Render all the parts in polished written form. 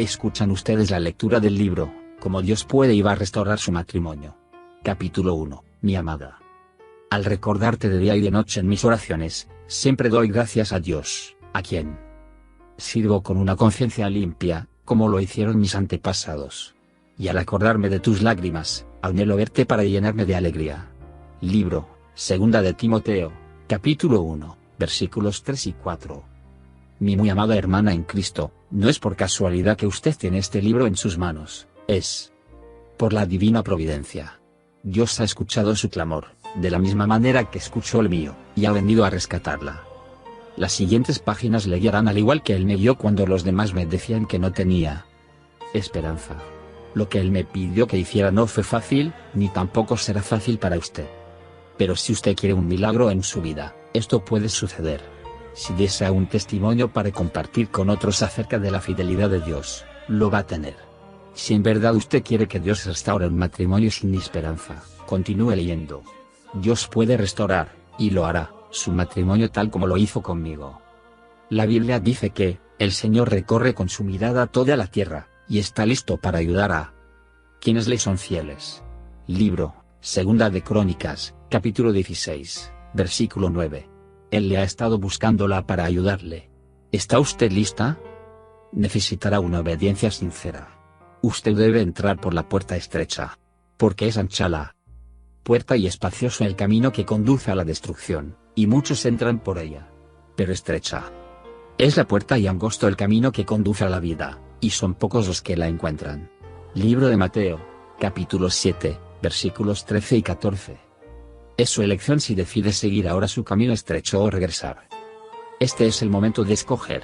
Escuchan ustedes la lectura del libro, Cómo Dios puede y va a restaurar su matrimonio. Capítulo 1, mi amada. Al recordarte de día y de noche en mis oraciones, siempre doy gracias a Dios, a quien sirvo con una conciencia limpia, como lo hicieron mis antepasados. Y al acordarme de tus lágrimas, anhelo verte para llenarme de alegría. Libro, Segunda de Timoteo, capítulo 1, versículos 3 y 4. Mi muy amada hermana en Cristo, no es por casualidad que usted tiene este libro en sus manos, es por la divina providencia. Dios ha escuchado su clamor, de la misma manera que escuchó el mío, y ha venido a rescatarla. Las siguientes páginas le guiarán al igual que Él me guió cuando los demás me decían que no tenía esperanza. Lo que Él me pidió que hiciera no fue fácil, ni tampoco será fácil para usted. Pero si usted quiere un milagro en su vida, esto puede suceder. Si desea un testimonio para compartir con otros acerca de la fidelidad de Dios, lo va a tener. Si en verdad usted quiere que Dios restaure un matrimonio sin esperanza, continúe leyendo. Dios puede restaurar, y lo hará, su matrimonio tal como lo hizo conmigo. La Biblia dice que, el Señor recorre con su mirada toda la tierra, y está listo para ayudar a quienes le son fieles. Libro, Segunda de Crónicas, capítulo 16, versículo 9. Él le ha estado buscándola para ayudarle. ¿Está usted lista? Necesitará una obediencia sincera. Usted debe entrar por la puerta estrecha, porque es ancha la puerta y espacioso el camino que conduce a la destrucción, y muchos entran por ella. Pero estrecha es la puerta y angosto el camino que conduce a la vida, y son pocos los que la encuentran. Libro de Mateo, capítulo 7, versículos 13 y 14. Es su elección si decide seguir ahora su camino estrecho o regresar. Este es el momento de escoger.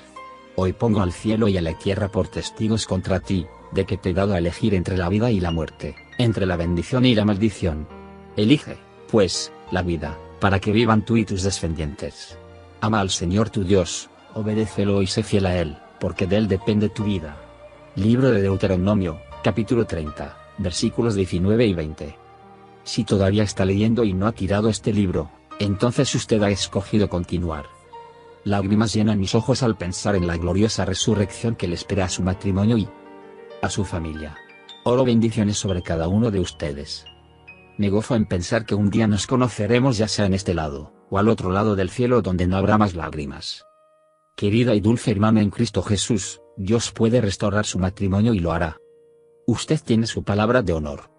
Hoy pongo al cielo y a la tierra por testigos contra ti, de que te he dado a elegir entre la vida y la muerte, entre la bendición y la maldición. Elige, pues, la vida, para que vivan tú y tus descendientes. Ama al Señor tu Dios, obedécelo y sé fiel a Él, porque de Él depende tu vida. Libro de Deuteronomio, capítulo 30, versículos 19 y 20. Si todavía está leyendo y no ha tirado este libro, entonces usted ha escogido continuar. Lágrimas llenan mis ojos al pensar en la gloriosa resurrección que le espera a su matrimonio y a su familia. Oro bendiciones sobre cada uno de ustedes. Me gozo en pensar que un día nos conoceremos ya sea en este lado, o al otro lado del cielo donde no habrá más lágrimas. Querida y dulce hermana en Cristo Jesús, Dios puede restaurar su matrimonio y lo hará. Usted tiene su palabra de honor.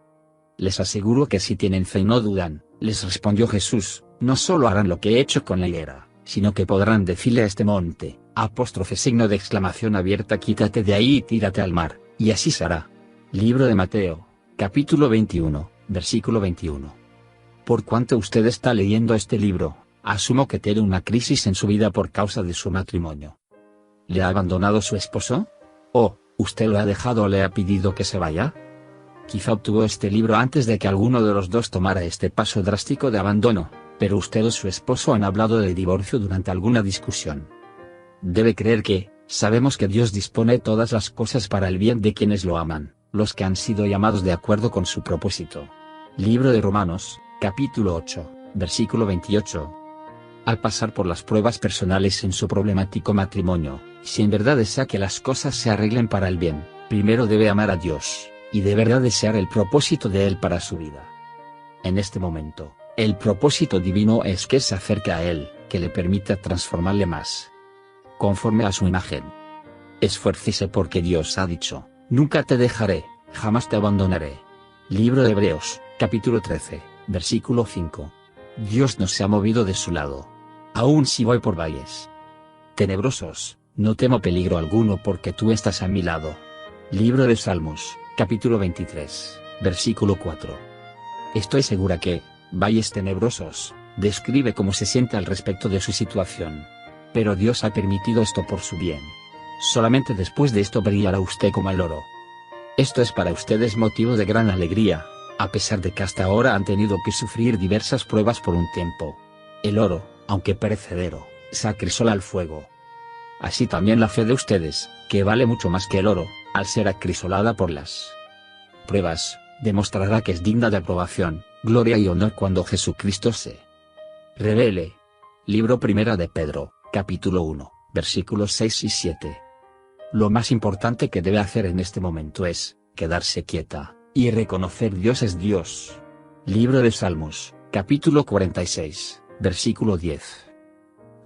Les aseguro que si tienen fe y no dudan, les respondió Jesús, no solo harán lo que he hecho con la higuera, sino que podrán decirle a este monte, signo de exclamación abierta, quítate de ahí y tírate al mar, y así será. Libro de Mateo, capítulo 21, versículo 21. Por cuanto usted está leyendo este libro, asumo que tiene una crisis en su vida por causa de su matrimonio. ¿Le ha abandonado su esposo? ¿O usted lo ha dejado o le ha pedido que se vaya? Quizá obtuvo este libro antes de que alguno de los dos tomara este paso drástico de abandono, pero usted o su esposo han hablado de divorcio durante alguna discusión. Debe creer que, sabemos que Dios dispone todas las cosas para el bien de quienes lo aman, los que han sido llamados de acuerdo con su propósito. Libro de Romanos, capítulo 8, versículo 28. Al pasar por las pruebas personales en su problemático matrimonio, si en verdad desea que las cosas se arreglen para el bien, primero debe amar a Dios, y de verdad desear el propósito de Él para su vida. En este momento, el propósito divino es que se acerque a Él, que le permita transformarle más conforme a su imagen. Esfuércese porque Dios ha dicho, nunca te dejaré, jamás te abandonaré. Libro de Hebreos, capítulo 13, versículo 5. Dios no se ha movido de su lado. Aun si voy por valles tenebrosos, no temo peligro alguno porque tú estás a mi lado. Libro de Salmos, capítulo 23, versículo 4. Estoy segura que, valles tenebrosos, describe cómo se siente al respecto de su situación. Pero Dios ha permitido esto por su bien. Solamente después de esto brillará usted como el oro. Esto es para ustedes motivo de gran alegría, a pesar de que hasta ahora han tenido que sufrir diversas pruebas por un tiempo. El oro, aunque perecedero, se acrisola al fuego. Así también la fe de ustedes, que vale mucho más que el oro, al ser acrisolada por las pruebas, demostrará que es digna de aprobación, gloria y honor cuando Jesucristo se revele. Libro Primera de Pedro, capítulo 1, versículos 6 y 7. lo más importante que debe hacer en este momento es quedarse quieta y reconocer Dios es Dios. Libro de Salmos, capítulo 46, versículo 10.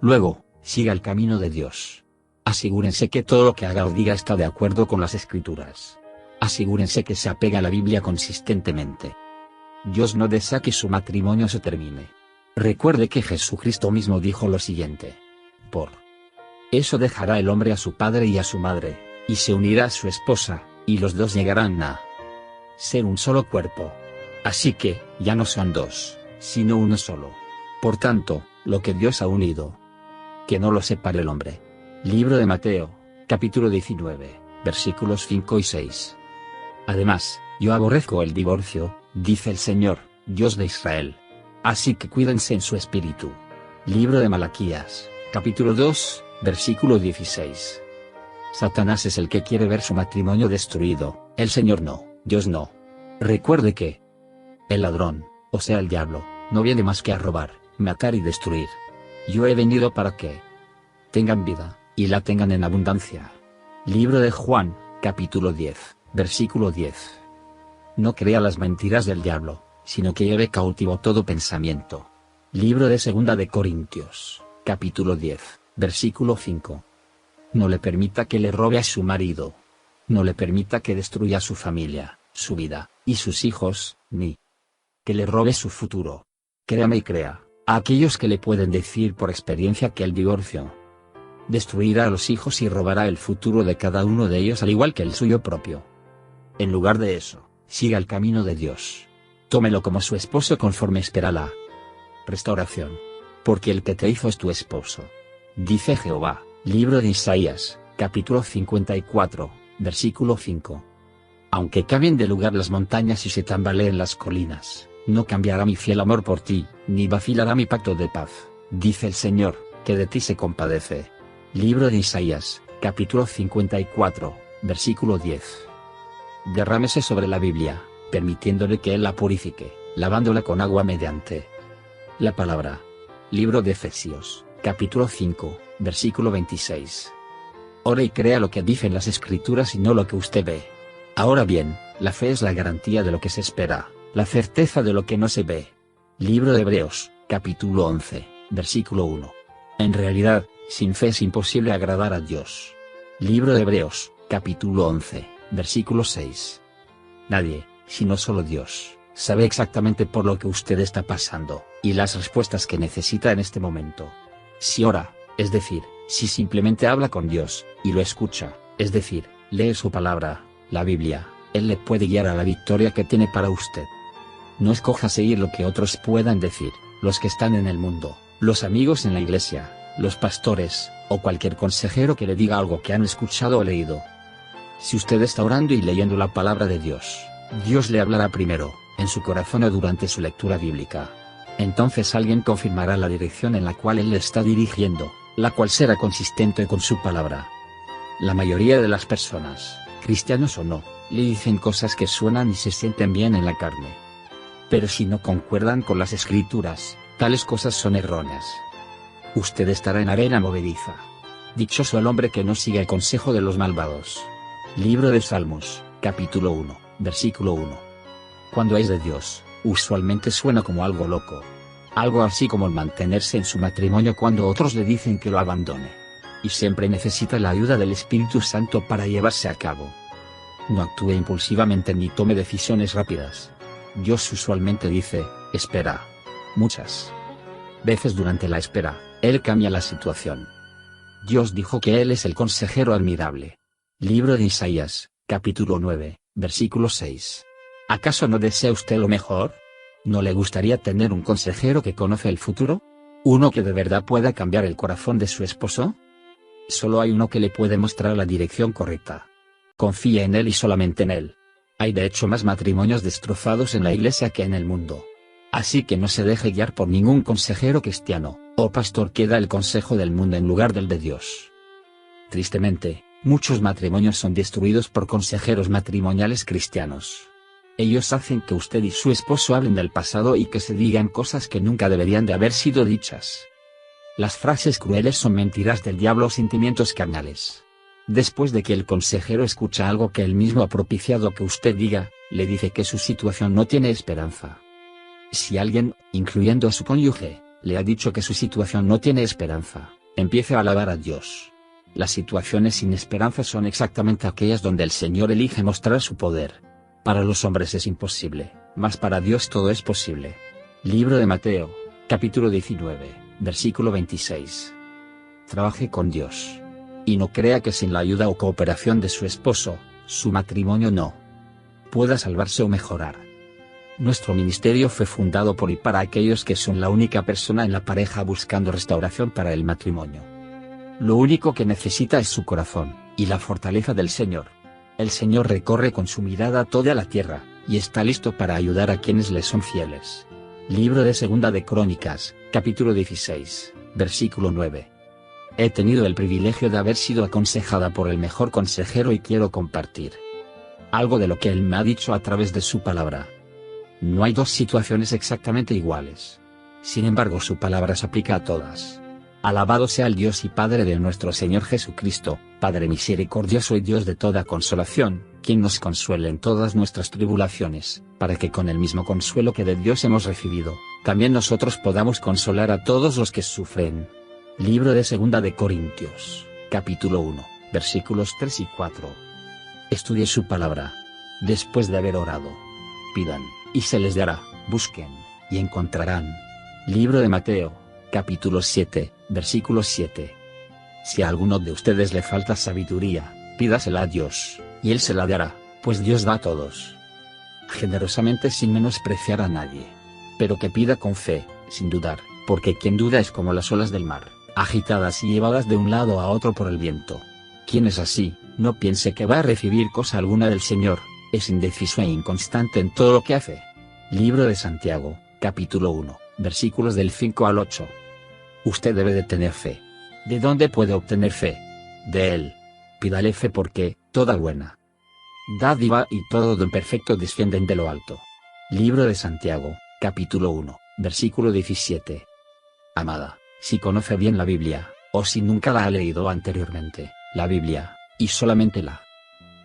Luego, siga el camino de Dios. Asegúrense que todo lo que haga o diga está de acuerdo con las Escrituras. Asegúrense que se apega a la Biblia consistentemente. Dios no desea que su matrimonio se termine. Recuerde que Jesucristo mismo dijo lo siguiente: por eso dejará el hombre a su padre y a su madre, y se unirá a su esposa, y los dos llegarán a ser un solo cuerpo. Así que, ya no son dos, sino uno solo. Por tanto, lo que Dios ha unido, que no lo separe el hombre. Libro de Mateo, capítulo 19, versículos 5 y 6. Además, yo aborrezco el divorcio, dice el Señor, Dios de Israel. Así que cuídense en su espíritu. Libro de Malaquías, capítulo 2, versículo 16. Satanás es el que quiere ver su matrimonio destruido, el Señor no, Dios no. Recuerde que el ladrón, o sea el diablo, no viene más que a robar, matar y destruir. Yo he venido para que tengan vida, y la tengan en abundancia. Libro de Juan, capítulo 10, versículo 10. No crea las mentiras del diablo, sino que lleve cautivo todo pensamiento. Libro de Segunda de Corintios, capítulo 10, versículo 5. No le permita que le robe a su marido. No le permita que destruya su familia, su vida, y sus hijos, ni que le robe su futuro. Créame y crea, a aquellos que le pueden decir por experiencia que el divorcio destruirá a los hijos y robará el futuro de cada uno de ellos al igual que el suyo propio. En lugar de eso, siga el camino de Dios. Tómelo como su esposo conforme espera la restauración. Porque el que te hizo es tu esposo. Dice Jehová. Libro de Isaías, capítulo 54, versículo 5. Aunque cambien de lugar las montañas y se tambaleen las colinas, no cambiará mi fiel amor por ti, ni vacilará mi pacto de paz, dice el Señor, que de ti se compadece. Libro de Isaías, capítulo 54, versículo 10. Derrámese sobre la Biblia, permitiéndole que Él la purifique, lavándola con agua mediante la palabra. Libro de Efesios, capítulo 5, versículo 26. Ore y crea lo que dicen las Escrituras y no lo que usted ve. Ahora bien, la fe es la garantía de lo que se espera, la certeza de lo que no se ve. Libro de Hebreos, capítulo 11, versículo 1. En realidad, sin fe es imposible agradar a Dios. Libro de Hebreos, capítulo 11, versículo 6. Nadie, sino solo Dios, sabe exactamente por lo que usted está pasando, y las respuestas que necesita en este momento. Si ora, es decir, si simplemente habla con Dios, y lo escucha, es decir, lee su palabra, la Biblia, Él le puede guiar a la victoria que tiene para usted. No escoja seguir lo que otros puedan decir, los que están en el mundo, los amigos en la iglesia, los pastores, o cualquier consejero que le diga algo que han escuchado o leído. Si usted está orando y leyendo la palabra de Dios, Dios le hablará primero, en su corazón o durante su lectura bíblica. Entonces alguien confirmará la dirección en la cual Él le está dirigiendo, la cual será consistente con su palabra. La mayoría de las personas, cristianos o no, le dicen cosas que suenan y se sienten bien en la carne. Pero si no concuerdan con las Escrituras, tales cosas son erróneas. Usted estará en arena movediza. Dichoso el hombre que no sigue el consejo de los malvados. Libro de Salmos, capítulo 1, versículo 1. Cuando es de Dios, usualmente suena como algo loco. Algo así como el mantenerse en su matrimonio cuando otros le dicen que lo abandone. Y siempre necesita la ayuda del Espíritu Santo para llevarse a cabo. No actúe impulsivamente ni tome decisiones rápidas. Dios usualmente dice, espera. Muchas veces durante la espera, Él cambia la situación. Dios dijo que Él es el consejero admirable. Libro de Isaías, capítulo 9, versículo 6. ¿Acaso no desea usted lo mejor? ¿No le gustaría tener un consejero que conoce el futuro? ¿Uno que de verdad pueda cambiar el corazón de su esposo? Solo hay uno que le puede mostrar la dirección correcta. Confía en Él y solamente en Él. Hay de hecho más matrimonios destrozados en la iglesia que en el mundo. Así que no se deje guiar por ningún consejero cristiano, o pastor que da el consejo del mundo en lugar del de Dios. Tristemente, muchos matrimonios son destruidos por consejeros matrimoniales cristianos. Ellos hacen que usted y su esposo hablen del pasado y que se digan cosas que nunca deberían de haber sido dichas. Las frases crueles son mentiras del diablo o sentimientos carnales. Después de que el consejero escucha algo que él mismo ha propiciado que usted diga, le dice que su situación no tiene esperanza. Si alguien, incluyendo a su cónyuge, le ha dicho que su situación no tiene esperanza, empiece a alabar a Dios. Las situaciones sin esperanza son exactamente aquellas donde el Señor elige mostrar su poder. Para los hombres es imposible, mas para Dios todo es posible. Libro de Mateo, capítulo 19, versículo 26. Trabaje con Dios. Y no crea que sin la ayuda o cooperación de su esposo, su matrimonio no pueda salvarse o mejorar. Nuestro ministerio fue fundado por y para aquellos que son la única persona en la pareja buscando restauración para el matrimonio. Lo único que necesita es su corazón, y la fortaleza del Señor. El Señor recorre con su mirada toda la tierra, y está listo para ayudar a quienes le son fieles. Libro de Segunda de Crónicas, capítulo 16, versículo 9. He tenido el privilegio de haber sido aconsejada por el mejor consejero y quiero compartir algo de lo que él me ha dicho a través de su palabra. No hay dos situaciones exactamente iguales. Sin embargo, su palabra se aplica a todas. Alabado sea el Dios y Padre de nuestro Señor Jesucristo, Padre misericordioso y Dios de toda consolación, quien nos consuele en todas nuestras tribulaciones, para que con el mismo consuelo que de Dios hemos recibido, también nosotros podamos consolar a todos los que sufren. Libro de Segunda de Corintios, capítulo 1, versículos 3 y 4. Estudie su palabra. Después de haber orado, pidan, y se les dará, busquen, y encontrarán. Libro de Mateo, capítulo 7, versículo 7. Si a alguno de ustedes le falta sabiduría, pídasela a Dios, y Él se la dará, pues Dios da a todos generosamente sin menospreciar a nadie. Pero que pida con fe, sin dudar, porque quien duda es como las olas del mar, agitadas y llevadas de un lado a otro por el viento. Quien es así, no piense que va a recibir cosa alguna del Señor, es indeciso e inconstante en todo lo que hace. Libro de Santiago, capítulo 1, versículos del 5 al 8. Usted debe de tener fe. ¿De dónde puede obtener fe? De Él. Pídale fe porque, toda buena dádiva y todo don perfecto descienden de lo alto. Libro de Santiago, capítulo 1, versículo 17. Amada, si conoce bien la Biblia, o si nunca la ha leído anteriormente, la Biblia, y solamente la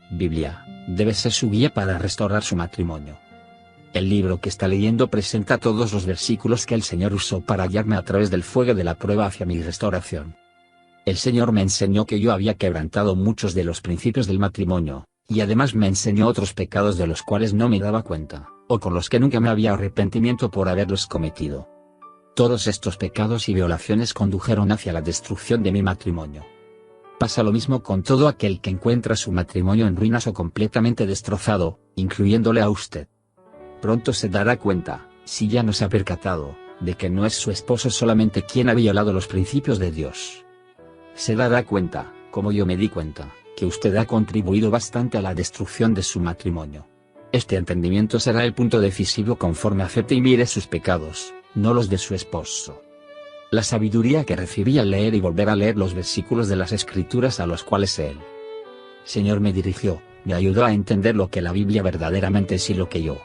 Biblia, debe ser su guía para restaurar su matrimonio. El libro que está leyendo presenta todos los versículos que el Señor usó para guiarme a través del fuego de la prueba hacia mi restauración. El Señor me enseñó que yo había quebrantado muchos de los principios del matrimonio, y además me enseñó otros pecados de los cuales no me daba cuenta, o con los que nunca me había arrepentimiento por haberlos cometido. Todos estos pecados y violaciones condujeron hacia la destrucción de mi matrimonio. Pasa lo mismo con todo aquel que encuentra su matrimonio en ruinas o completamente destrozado, incluyéndole a usted. Pronto se dará cuenta, si ya no se ha percatado, de que no es su esposo solamente quien ha violado los principios de Dios. Se dará cuenta, como yo me di cuenta, que usted ha contribuido bastante a la destrucción de su matrimonio. Este entendimiento será el punto decisivo conforme acepte y mire sus pecados, no los de su esposo. La sabiduría que recibí al leer y volver a leer los versículos de las Escrituras a los cuales el Señor me dirigió, me ayudó a entender lo que la Biblia verdaderamente es y lo que yo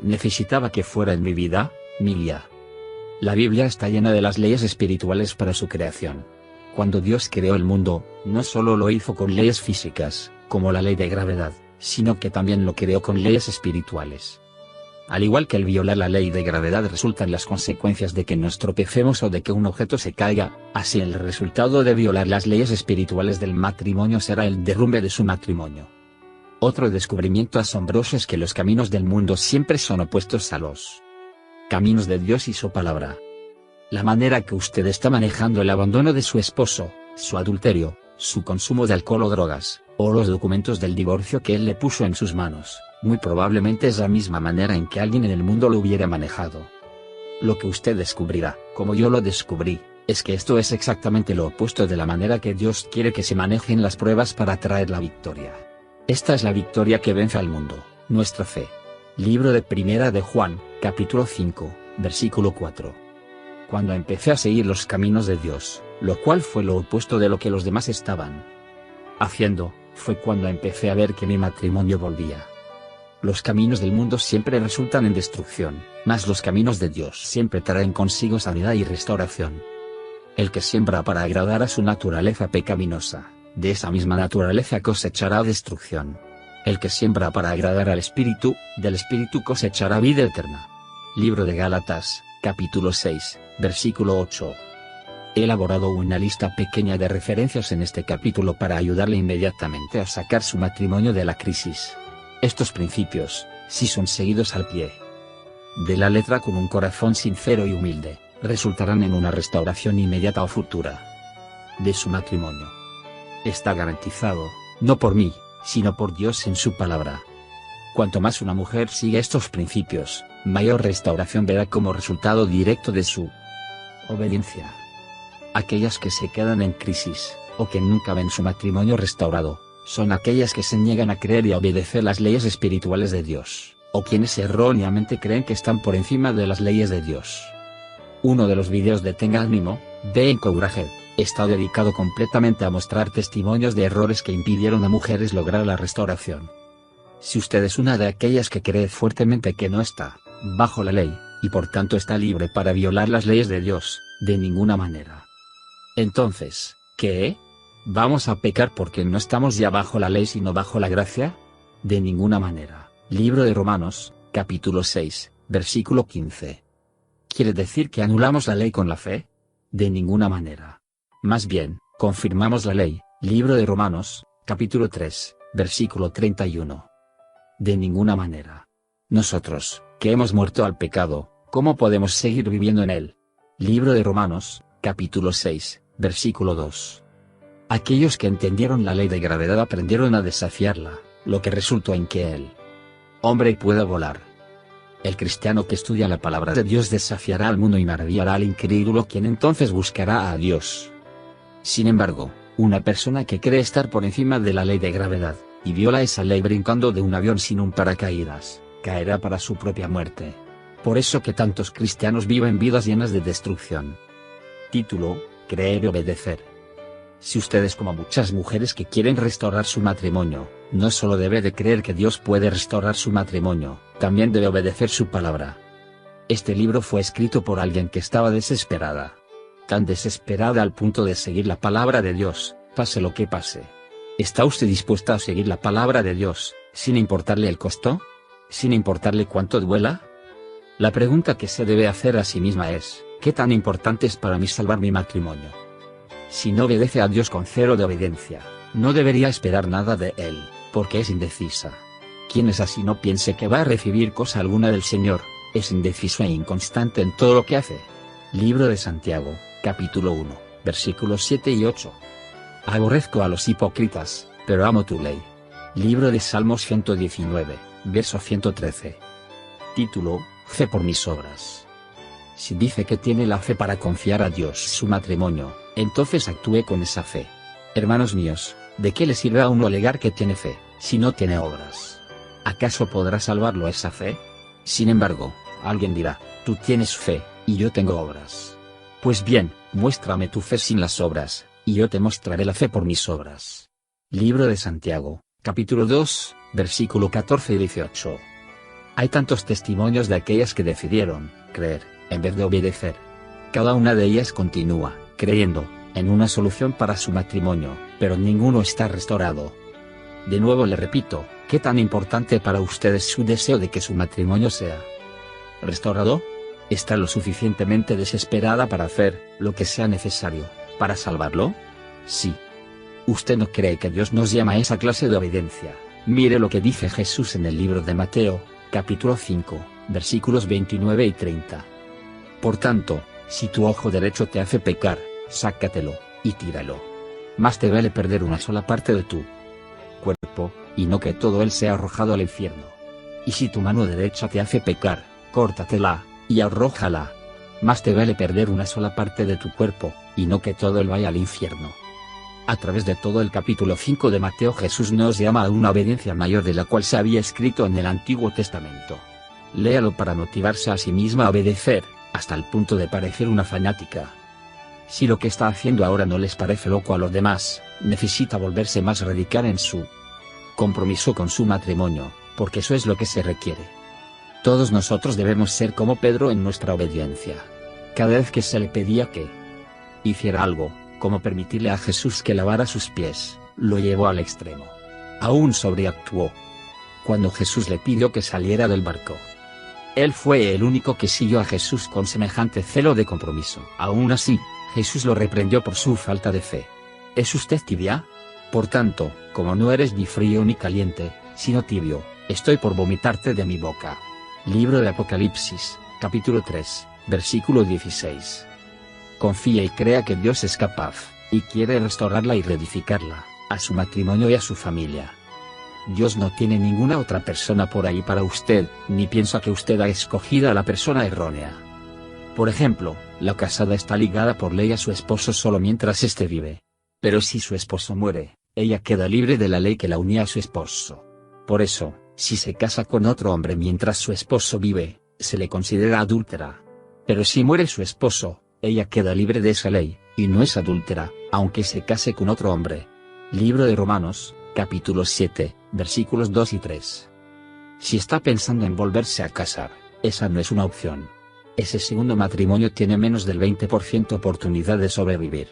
necesitaba que fuera en mi vida, mi guía. La Biblia está llena de las leyes espirituales para su creación. Cuando Dios creó el mundo, no solo lo hizo con leyes físicas, como la ley de gravedad, sino que también lo creó con leyes espirituales. Al igual que el violar la ley de gravedad resulta en las consecuencias de que nos tropecemos o de que un objeto se caiga, así el resultado de violar las leyes espirituales del matrimonio será el derrumbe de su matrimonio. Otro descubrimiento asombroso es que los caminos del mundo siempre son opuestos a los caminos de Dios y su palabra. La manera que usted está manejando el abandono de su esposo, su adulterio, su consumo de alcohol o drogas, o los documentos del divorcio que él le puso en sus manos, muy probablemente es la misma manera en que alguien en el mundo lo hubiera manejado. Lo que usted descubrirá, como yo lo descubrí, es que esto es exactamente lo opuesto de la manera que Dios quiere que se manejen las pruebas para traer la victoria. Esta es la victoria que vence al mundo, nuestra fe. Libro de Primera de Juan, capítulo 5, versículo 4. Cuando empecé a seguir los caminos de Dios, lo cual fue lo opuesto de lo que los demás estaban haciendo, fue cuando empecé a ver que mi matrimonio volvía. Los caminos del mundo siempre resultan en destrucción, mas los caminos de Dios siempre traen consigo sanidad y restauración. El que siembra para agradar a su naturaleza pecaminosa, de esa misma naturaleza cosechará destrucción. El que siembra para agradar al Espíritu, del Espíritu cosechará vida eterna. Libro de Gálatas, capítulo 6, versículo 8. He elaborado una lista pequeña de referencias en este capítulo para ayudarle inmediatamente a sacar su matrimonio de la crisis. Estos principios, si son seguidos al pie de la letra con un corazón sincero y humilde, resultarán en una restauración inmediata o futura de su matrimonio. Está garantizado, no por mí, sino por Dios en su palabra. Cuanto más una mujer sigue estos principios, mayor restauración verá como resultado directo de su obediencia. Aquellas que se quedan en crisis, o que nunca ven su matrimonio restaurado, son aquellas que se niegan a creer y a obedecer las leyes espirituales de Dios, o quienes erróneamente creen que están por encima de las leyes de Dios. Uno de los vídeos de Tenga Ánimo, de Encouraged, está dedicado completamente a mostrar testimonios de errores que impidieron a mujeres lograr la restauración. Si usted es una de aquellas que cree fuertemente que no está bajo la ley, y por tanto está libre para violar las leyes de Dios, de ninguna manera. Entonces, ¿qué? ¿Vamos a pecar porque no estamos ya bajo la ley sino bajo la gracia? De ninguna manera. Libro de Romanos, capítulo 6, versículo 15. ¿Quiere decir que anulamos la ley con la fe? De ninguna manera. Más bien, confirmamos la ley. Libro de Romanos, capítulo 3, versículo 31. De ninguna manera. Nosotros, que hemos muerto al pecado, ¿cómo podemos seguir viviendo en él? Libro de Romanos, capítulo 6, versículo 2. Aquellos que entendieron la ley de gravedad aprendieron a desafiarla, lo que resultó en que el hombre pueda volar. El cristiano que estudia la palabra de Dios desafiará al mundo y maravillará al incrédulo, quien entonces buscará a Dios. Sin embargo, una persona que cree estar por encima de la ley de gravedad, y viola esa ley brincando de un avión sin un paracaídas, caerá para su propia muerte. Por eso que tantos cristianos viven vidas llenas de destrucción. Título: Creer y obedecer. Si usted es como muchas mujeres que quieren restaurar su matrimonio, no solo debe de creer que Dios puede restaurar su matrimonio, también debe obedecer su palabra. Este libro fue escrito por alguien que estaba desesperada. Tan desesperada al punto de seguir la palabra de Dios, pase lo que pase. ¿Está usted dispuesta a seguir la palabra de Dios, sin importarle el costo? ¿Sin importarle cuánto duela? La pregunta que se debe hacer a sí misma es: ¿qué tan importante es para mí salvar mi matrimonio? Si no obedece a Dios con cero de obediencia, no debería esperar nada de Él, porque es indecisa. Quien es así no piense que va a recibir cosa alguna del Señor, es indeciso e inconstante en todo lo que hace. Libro de Santiago, capítulo 1, versículos 7 y 8. Aborrezco a los hipócritas, pero amo tu ley. Libro de Salmos 119, verso 113. Título: Fe por mis obras. Si dice que tiene la fe para confiar a Dios su matrimonio, entonces actúe con esa fe. Hermanos míos, ¿de qué le sirve a uno alegar que tiene fe, si no tiene obras? ¿Acaso podrá salvarlo esa fe? Sin embargo, alguien dirá: tú tienes fe, y yo tengo obras. Pues bien, muéstrame tu fe sin las obras, y yo te mostraré la fe por mis obras. Libro de Santiago, capítulo 2, versículo 14 y 18. Hay tantos testimonios de aquellas que decidieron creer, en vez de obedecer. Cada una de ellas continúa creyendo en una solución para su matrimonio, pero ninguno está restaurado. De nuevo le repito, ¿qué tan importante para usted es su deseo de que su matrimonio sea restaurado? ¿Está lo suficientemente desesperada para hacer lo que sea necesario para salvarlo? Sí. ¿Usted no cree que Dios nos llama a esa clase de obediencia? Mire lo que dice Jesús en el libro de Mateo, capítulo 5, versículos 29 y 30. Por tanto, si tu ojo derecho te hace pecar, sácatelo, y tíralo. Más te vale perder una sola parte de tu cuerpo, y no que todo él sea arrojado al infierno. Y si tu mano derecha te hace pecar, córtatela, y arrójala. Más te vale perder una sola parte de tu cuerpo, y no que todo él vaya al infierno. A través de todo el capítulo 5 de Mateo, Jesús nos llama a una obediencia mayor de la cual se había escrito en el Antiguo Testamento. Léalo para motivarse a sí misma a obedecer, hasta el punto de parecer una fanática. Si lo que está haciendo ahora no les parece loco a los demás, necesita volverse más radical en su compromiso con su matrimonio, porque eso es lo que se requiere. Todos nosotros debemos ser como Pedro en nuestra obediencia. Cada vez que se le pedía que hiciera algo, como permitirle a Jesús que lavara sus pies, lo llevó al extremo. Aún sobreactuó. Cuando Jesús le pidió que saliera del barco, él fue el único que siguió a Jesús con semejante celo de compromiso. Aún así, Jesús lo reprendió por su falta de fe. ¿Es usted tibia? Por tanto, como no eres ni frío ni caliente, sino tibio, estoy por vomitarte de mi boca. Libro de Apocalipsis, capítulo 3, versículo 16. Confía y crea que Dios es capaz, y quiere restaurarla y reedificarla, a su matrimonio y a su familia. Dios no tiene ninguna otra persona por ahí para usted, ni piensa que usted ha escogido a la persona errónea. Por ejemplo, la casada está ligada por ley a su esposo solo mientras éste vive. Pero si su esposo muere, ella queda libre de la ley que la unía a su esposo. Por eso, si se casa con otro hombre mientras su esposo vive, se le considera adúltera. Pero si muere su esposo, ella queda libre de esa ley, y no es adúltera, aunque se case con otro hombre. Libro de Romanos, capítulo 7, versículos 2 y 3. Si está pensando en volverse a casar, esa no es una opción. Ese segundo matrimonio tiene menos del 20% oportunidad de sobrevivir.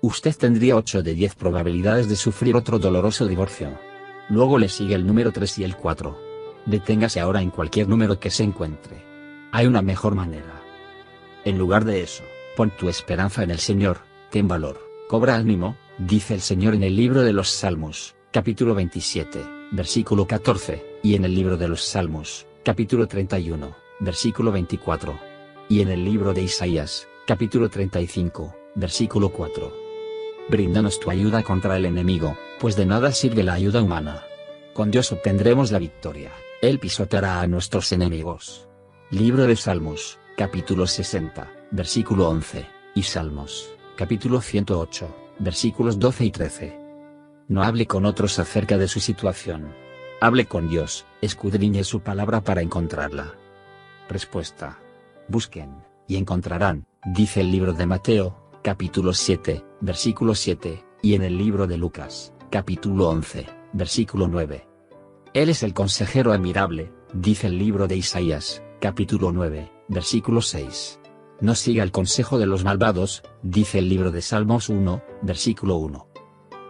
Usted tendría 8 de 10 probabilidades de sufrir otro doloroso divorcio. Luego le sigue el número 3 y el 4. Deténgase ahora en cualquier número que se encuentre. Hay una mejor manera. En lugar de eso, pon tu esperanza en el Señor, ten valor, cobra ánimo, dice el Señor en el libro de los Salmos, capítulo 27, versículo 14, y en el libro de los Salmos, capítulo 31, versículo 24. Y en el libro de Isaías, capítulo 35, versículo 4. Bríndanos tu ayuda contra el enemigo, pues de nada sirve la ayuda humana. Con Dios obtendremos la victoria, Él pisoteará a nuestros enemigos. Libro de Salmos, capítulo 60, versículo 11, y Salmos, capítulo 108, versículos 12 y 13. No hable con otros acerca de su situación. Hable con Dios, escudriñe su palabra para encontrarla. Respuesta. Busquen, y encontrarán, dice el libro de Mateo, capítulo 7, versículo 7, y en el libro de Lucas, capítulo 11, versículo 9. Él es el consejero admirable, dice el libro de Isaías, capítulo 9, versículo 6. No siga el consejo de los malvados, dice el libro de Salmos 1, versículo 1.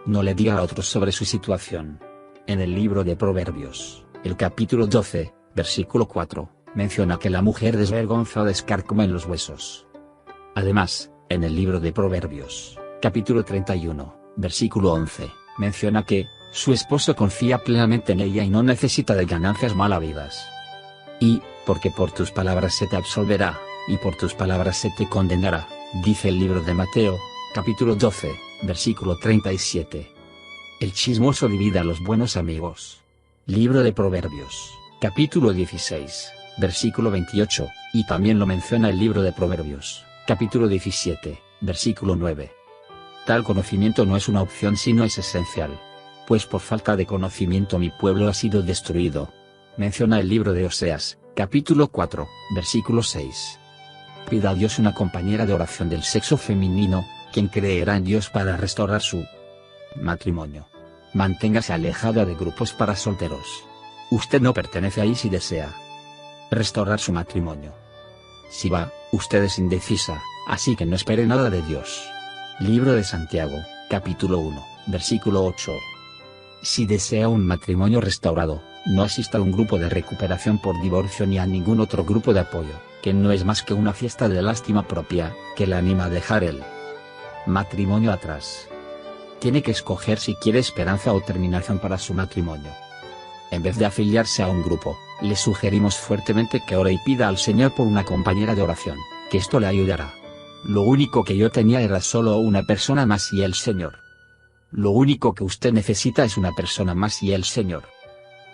No le diga a otros sobre su situación. En el libro de Proverbios, el capítulo 12, versículo 4, menciona que la mujer desvergonzada escarcoma en los huesos. Además, en el libro de Proverbios, capítulo 31, versículo 11, menciona que su esposo confía plenamente en ella y no necesita de ganancias mal habidas. Y, porque por tus palabras se te absolverá, y por tus palabras se te condenará, dice el libro de Mateo, capítulo 12, versículo 37. El chismoso divide a los buenos amigos. Libro de Proverbios, capítulo 16, versículo 28, y también lo menciona el libro de Proverbios, capítulo 17, versículo 9. Tal conocimiento no es una opción sino es esencial. Pues por falta de conocimiento mi pueblo ha sido destruido. Menciona el libro de Oseas, capítulo 4, versículo 6. Pida a Dios una compañera de oración del sexo femenino, quien creerá en Dios para restaurar su matrimonio. Manténgase alejada de grupos para solteros. Usted no pertenece ahí si desea restaurar su matrimonio. Si va, usted es indecisa, así que no espere nada de Dios. Libro de Santiago, capítulo 1, versículo 8. Si desea un matrimonio restaurado, no asista a un grupo de recuperación por divorcio ni a ningún otro grupo de apoyo, que no es más que una fiesta de lástima propia, que la anima a dejar el matrimonio atrás. Tiene que escoger si quiere esperanza o terminación para su matrimonio. En vez de afiliarse a un grupo, le sugerimos fuertemente que ore y pida al Señor por una compañera de oración, que esto le ayudará. Lo único que yo tenía era solo una persona más y el Señor. Lo único que usted necesita es una persona más y el Señor.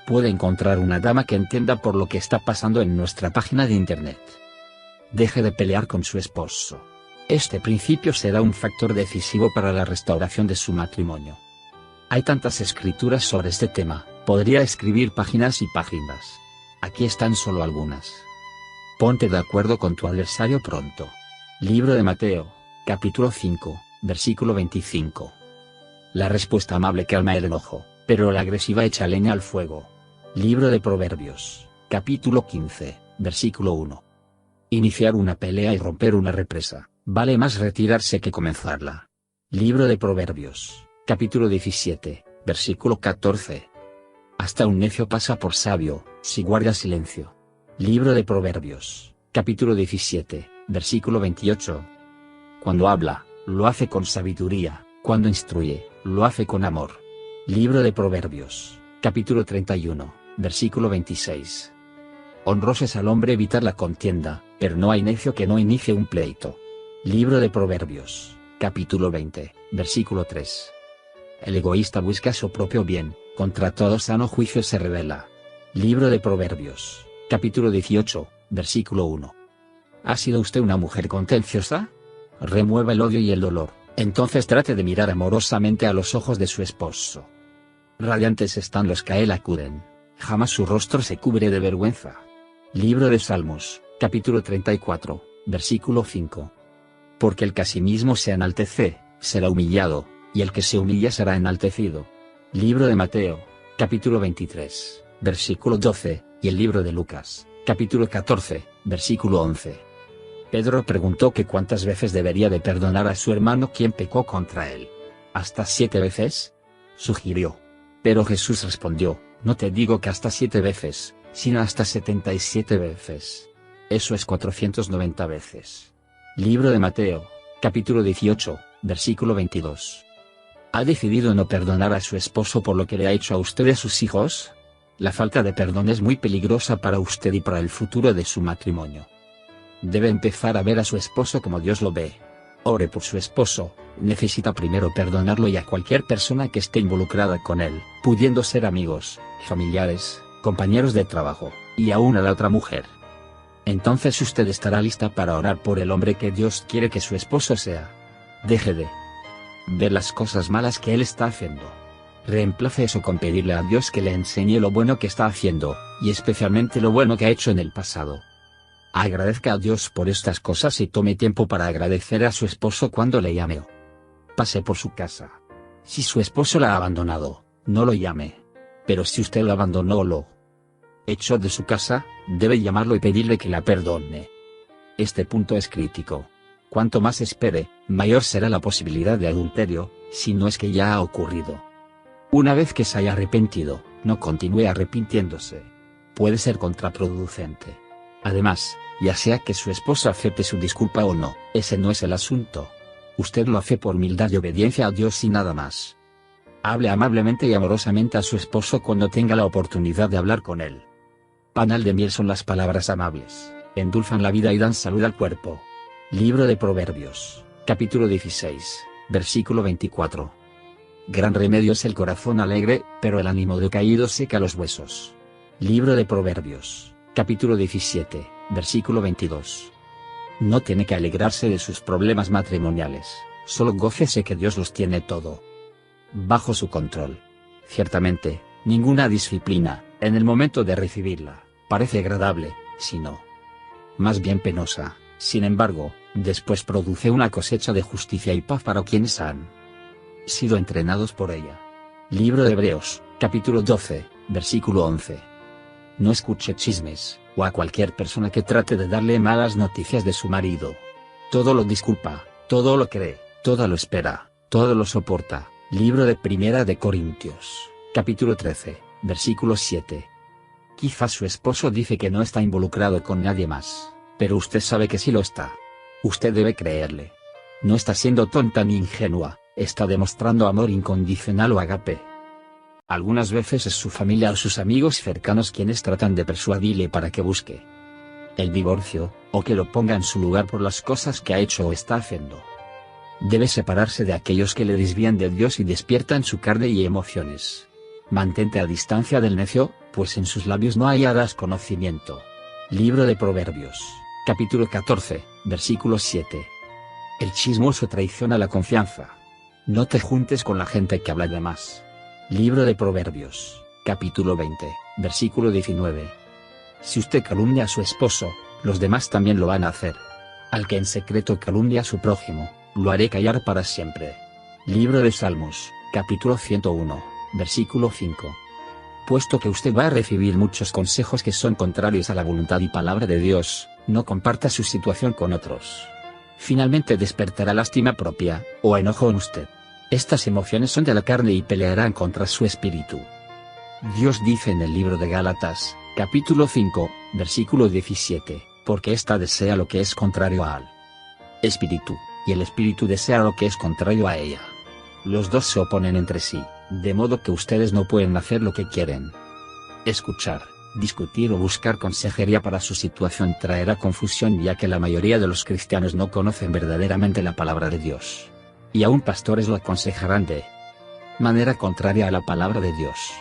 Puede encontrar una dama que entienda por lo que está pasando en nuestra página de internet. Deje de pelear con su esposo. Este principio será un factor decisivo para la restauración de su matrimonio. Hay tantas escrituras sobre este tema, podría escribir páginas y páginas. Aquí están solo algunas. Ponte de acuerdo con tu adversario pronto. Libro de Mateo, capítulo 5, versículo 25. La respuesta amable calma el enojo, pero la agresiva echa leña al fuego. Libro de Proverbios, capítulo 15, versículo 1. Iniciar una pelea y romper una represa, vale más retirarse que comenzarla. Libro de Proverbios, capítulo 17, versículo 14. Hasta un necio pasa por sabio, si guarda silencio. Libro de Proverbios, capítulo 17, versículo 28. Cuando habla, lo hace con sabiduría, cuando instruye, lo hace con amor. Libro de Proverbios, capítulo 31, versículo 26. Honroso es al hombre evitar la contienda, pero no hay necio que no inicie un pleito. Libro de Proverbios, capítulo 20, versículo 3. El egoísta busca su propio bien, contra todo sano juicio se revela. Libro de Proverbios, capítulo 18, versículo 1. ¿Ha sido usted una mujer contenciosa? Remueva el odio y el dolor, entonces trate de mirar amorosamente a los ojos de su esposo. Radiantes están los que a él acuden, jamás su rostro se cubre de vergüenza. Libro de Salmos, capítulo 34, versículo 5. Porque el que a sí mismo se enaltece, será humillado, y el que se humilla será enaltecido. Libro de Mateo, capítulo 23, versículo 12, y el libro de Lucas, capítulo 14, versículo 11. Pedro preguntó que cuántas veces debería de perdonar a su hermano quien pecó contra él. ¿Hasta 7 veces? Sugirió. Pero Jesús respondió, no te digo que hasta 7 veces, sino hasta 77 veces. Eso es 490 veces. Libro de Mateo, capítulo 18, versículo 22. ¿Ha decidido no perdonar a su esposo por lo que le ha hecho a usted y a sus hijos? La falta de perdón es muy peligrosa para usted y para el futuro de su matrimonio. Debe empezar a ver a su esposo como Dios lo ve. Ore por su esposo, necesita primero perdonarlo y a cualquier persona que esté involucrada con él, pudiendo ser amigos, familiares, compañeros de trabajo, y aún a la otra mujer. Entonces usted estará lista para orar por el hombre que Dios quiere que su esposo sea. Deje de ver las cosas malas que él está haciendo. Reemplace eso con pedirle a Dios que le enseñe lo bueno que está haciendo, y especialmente lo bueno que ha hecho en el pasado. Agradezca a Dios por estas cosas y tome tiempo para agradecer a su esposo cuando le llame o pase por su casa. Si su esposo la ha abandonado, no lo llame. Pero si usted lo abandonó o lo echó de su casa, debe llamarlo y pedirle que la perdone. Este punto es crítico. Cuanto más espere, mayor será la posibilidad de adulterio, si no es que ya ha ocurrido. Una vez que se haya arrepentido, no continúe arrepintiéndose. Puede ser contraproducente. Además, ya sea que su esposo acepte su disculpa o no, ese no es el asunto. Usted lo hace por humildad y obediencia a Dios y nada más. Hable amablemente y amorosamente a su esposo cuando tenga la oportunidad de hablar con él. Panal de miel son las palabras amables, endulzan la vida y dan salud al cuerpo. Libro de Proverbios, capítulo 16, versículo 24. Gran remedio es el corazón alegre, pero el ánimo decaído seca los huesos. Libro de Proverbios, capítulo 17, versículo 22. No tiene que alegrarse de sus problemas matrimoniales, solo gócese que Dios los tiene todo bajo su control. Ciertamente, ninguna disciplina, en el momento de recibirla, parece agradable, sino más bien penosa. Sin embargo, después produce una cosecha de justicia y paz para quienes han sido entrenados por ella. Libro de Hebreos, capítulo 12, versículo 11. No escuche chismes, o a cualquier persona que trate de darle malas noticias de su marido. Todo lo disculpa, todo lo cree, todo lo espera, todo lo soporta. Libro de Primera de Corintios, capítulo 13, versículo 7. Quizás su esposo dice que no está involucrado con nadie más, pero usted sabe que sí lo está. Usted debe creerle. No está siendo tonta ni ingenua, está demostrando amor incondicional o agape. Algunas veces es su familia o sus amigos cercanos quienes tratan de persuadirle para que busque el divorcio, o que lo ponga en su lugar por las cosas que ha hecho o está haciendo. Debe separarse de aquellos que le desvían de Dios y despiertan su carne y emociones. Mantente a distancia del necio, pues en sus labios no hallarás conocimiento. Libro de Proverbios, capítulo 14, versículo 7. El chismoso traiciona la confianza. No te juntes con la gente que habla de más. Libro de Proverbios, capítulo 20, versículo 19. Si usted calumnia a su esposo, los demás también lo van a hacer. Al que en secreto calumnia a su prójimo, lo haré callar para siempre. Libro de Salmos, capítulo 101, versículo 5. Puesto que usted va a recibir muchos consejos que son contrarios a la voluntad y palabra de Dios, no comparta su situación con otros. Finalmente despertará lástima propia, o enojo en usted. Estas emociones son de la carne y pelearán contra su espíritu. Dios dice en el libro de Gálatas, capítulo 5, versículo 17, porque ésta desea lo que es contrario al espíritu, y el espíritu desea lo que es contrario a ella. Los dos se oponen entre sí, de modo que ustedes no pueden hacer lo que quieren. Escuchar, discutir o buscar consejería para su situación traerá confusión, ya que la mayoría de los cristianos no conocen verdaderamente la palabra de Dios. Y aún pastores lo aconsejarán de manera contraria a la palabra de Dios.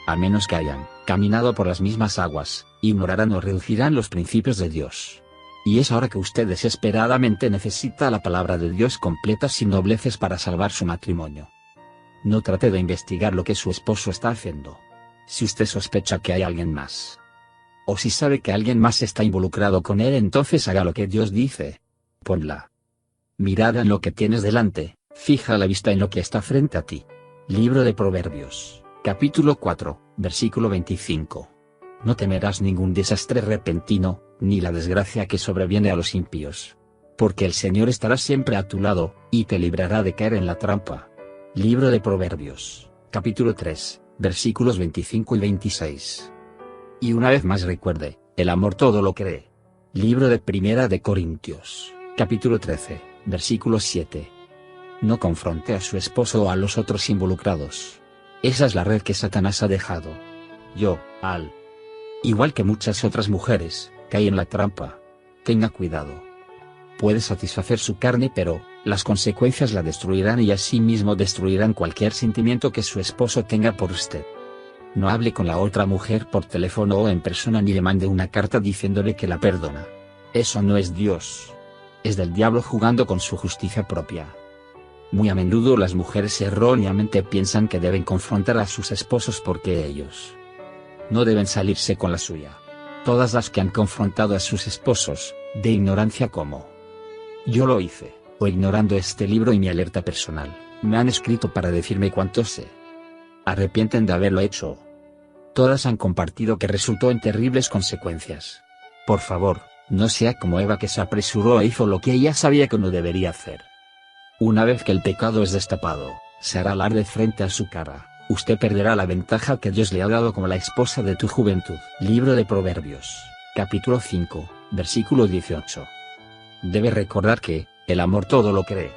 A menos que hayan caminado por las mismas aguas, ignorarán o reducirán los principios de Dios. Y es ahora que usted desesperadamente necesita la palabra de Dios completa sin dobleces para salvar su matrimonio. No trate de investigar lo que su esposo está haciendo. Si usted sospecha que hay alguien más, o si sabe que alguien más está involucrado con él, entonces haga lo que Dios dice. Pon la mirada en lo que tienes delante, fija la vista en lo que está frente a ti. Libro de Proverbios, capítulo 4, versículo 25. No temerás ningún desastre repentino, ni la desgracia que sobreviene a los impíos. Porque el Señor estará siempre a tu lado, y te librará de caer en la trampa. Libro de Proverbios, capítulo 3, versículos 25 y 26. Y una vez más recuerde, el amor todo lo cree. Libro de Primera de Corintios, capítulo 13, versículo 7. No confronte a su esposo o a los otros involucrados. Esa es la red que Satanás ha dejado. Yo, igual que muchas otras mujeres, caí en la trampa. Tenga cuidado. Puede satisfacer su carne, pero las consecuencias la destruirán y asimismo destruirán cualquier sentimiento que su esposo tenga por usted. No hable con la otra mujer por teléfono o en persona ni le mande una carta diciéndole que la perdona. Eso no es Dios. Es del diablo jugando con su justicia propia. Muy a menudo las mujeres erróneamente piensan que deben confrontar a sus esposos porque ellos no deben salirse con la suya. Todas las que han confrontado a sus esposos, de ignorancia como yo lo hice, o ignorando este libro y mi alerta personal, me han escrito para decirme cuánto se arrepienten de haberlo hecho. Todas han compartido que resultó en terribles consecuencias. Por favor, no sea como Eva, que se apresuró e hizo lo que ella sabía que no debería hacer. Una vez que el pecado es destapado, se hará alarde frente a su cara. Usted perderá la ventaja que Dios le ha dado como la esposa de tu juventud. Libro de Proverbios, capítulo 5, versículo 18. Debe recordar que el amor todo lo cree.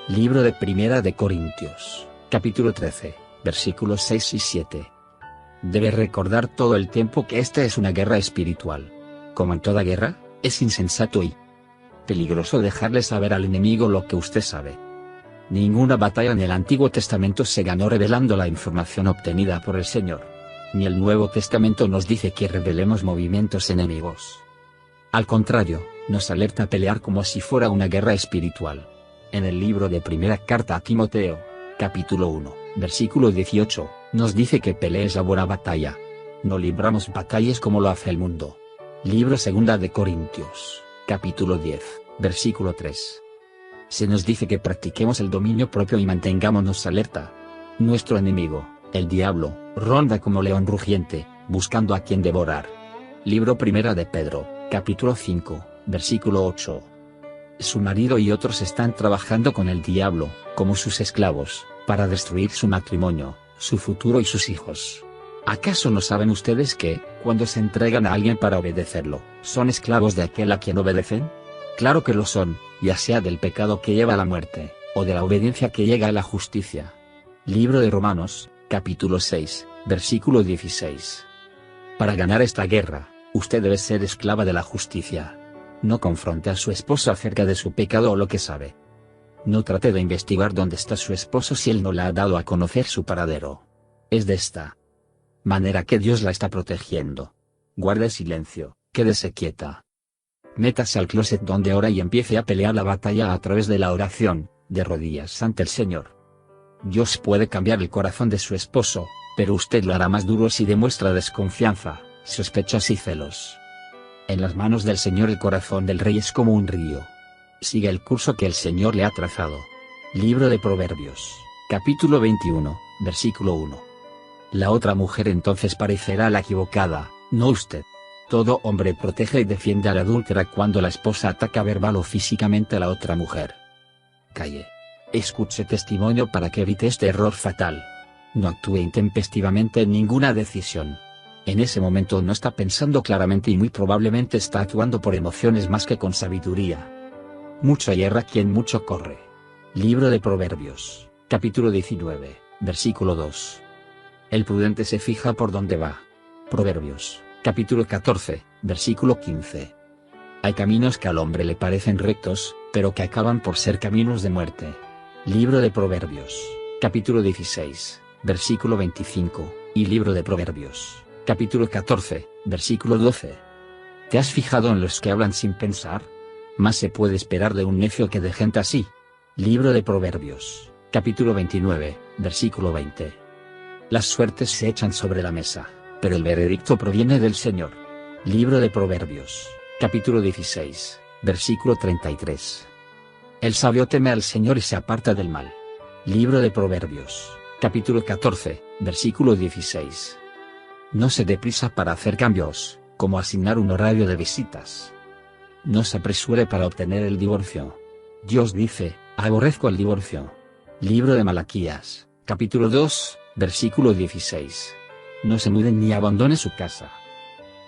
Libro de Primera de Corintios, capítulo 13, versículos 6 y 7. Debe recordar todo el tiempo que esta es una guerra espiritual. Como en toda guerra, es insensato y peligroso dejarle saber al enemigo lo que usted sabe. Ninguna batalla en el Antiguo Testamento se ganó revelando la información obtenida por el Señor. Ni el Nuevo Testamento nos dice que revelemos movimientos enemigos. Al contrario, nos alerta a pelear como si fuera una guerra espiritual. En el libro de Primera Carta a Timoteo, capítulo 1, versículo 18, nos dice que pelees la buena batalla. No libramos batallas como lo hace el mundo. Libro Segunda de Corintios, capítulo 10, versículo 3. Se nos dice que practiquemos el dominio propio y mantengámonos alerta. Nuestro enemigo, el diablo, ronda como león rugiente, buscando a quien devorar. Libro Primera de Pedro, capítulo 5, versículo 8. Su marido y otros están trabajando con el diablo, como sus esclavos, para destruir su matrimonio, su futuro y sus hijos. ¿Acaso no saben ustedes que, cuando se entregan a alguien para obedecerlo, son esclavos de aquel a quien obedecen? Claro que lo son, ya sea del pecado que lleva a la muerte, o de la obediencia que llega a la justicia. Libro de Romanos, capítulo 6, versículo 16. Para ganar esta guerra, usted debe ser esclava de la justicia. No confronte a su esposo acerca de su pecado o lo que sabe. No trate de investigar dónde está su esposo si él no le ha dado a conocer su paradero. Es de esta manera que Dios la está protegiendo. Guarde silencio, quédese quieta. Métase al closet donde ora y empiece a pelear la batalla a través de la oración, de rodillas ante el Señor. Dios puede cambiar el corazón de su esposo, pero usted lo hará más duro si demuestra desconfianza, sospechas y celos. En las manos del Señor el corazón del rey es como un río. Sigue el curso que el Señor le ha trazado. Libro de Proverbios, capítulo 21, versículo 1. La otra mujer entonces parecerá la equivocada, no usted. Todo hombre protege y defiende a la adúltera cuando la esposa ataca verbal o físicamente a la otra mujer. Calle. Escuche testimonio para que evite este error fatal. No actúe intempestivamente en ninguna decisión. En ese momento no está pensando claramente y muy probablemente está actuando por emociones más que con sabiduría. Mucho hierra quien mucho corre. Libro de Proverbios, capítulo 19, versículo 2. El prudente se fija por dónde va. Proverbios, capítulo 14, versículo 15. Hay caminos que al hombre le parecen rectos, pero que acaban por ser caminos de muerte. Libro de Proverbios, capítulo 16, versículo 25, y Libro de Proverbios, capítulo 14, versículo 12. ¿Te has fijado en los que hablan sin pensar? Más se puede esperar de un necio que de gente así. Libro de Proverbios, capítulo 29, versículo 20. Las suertes se echan sobre la mesa, pero el veredicto proviene del Señor. Libro de Proverbios, capítulo 16, versículo 33. El sabio teme al Señor y se aparta del mal. Libro de Proverbios, capítulo 14, versículo 16. No se dé prisa para hacer cambios, como asignar un horario de visitas. No se apresure para obtener el divorcio. Dios dice, aborrezco el divorcio. Libro de Malaquías, capítulo 2, versículo 16. No se mude ni abandone su casa.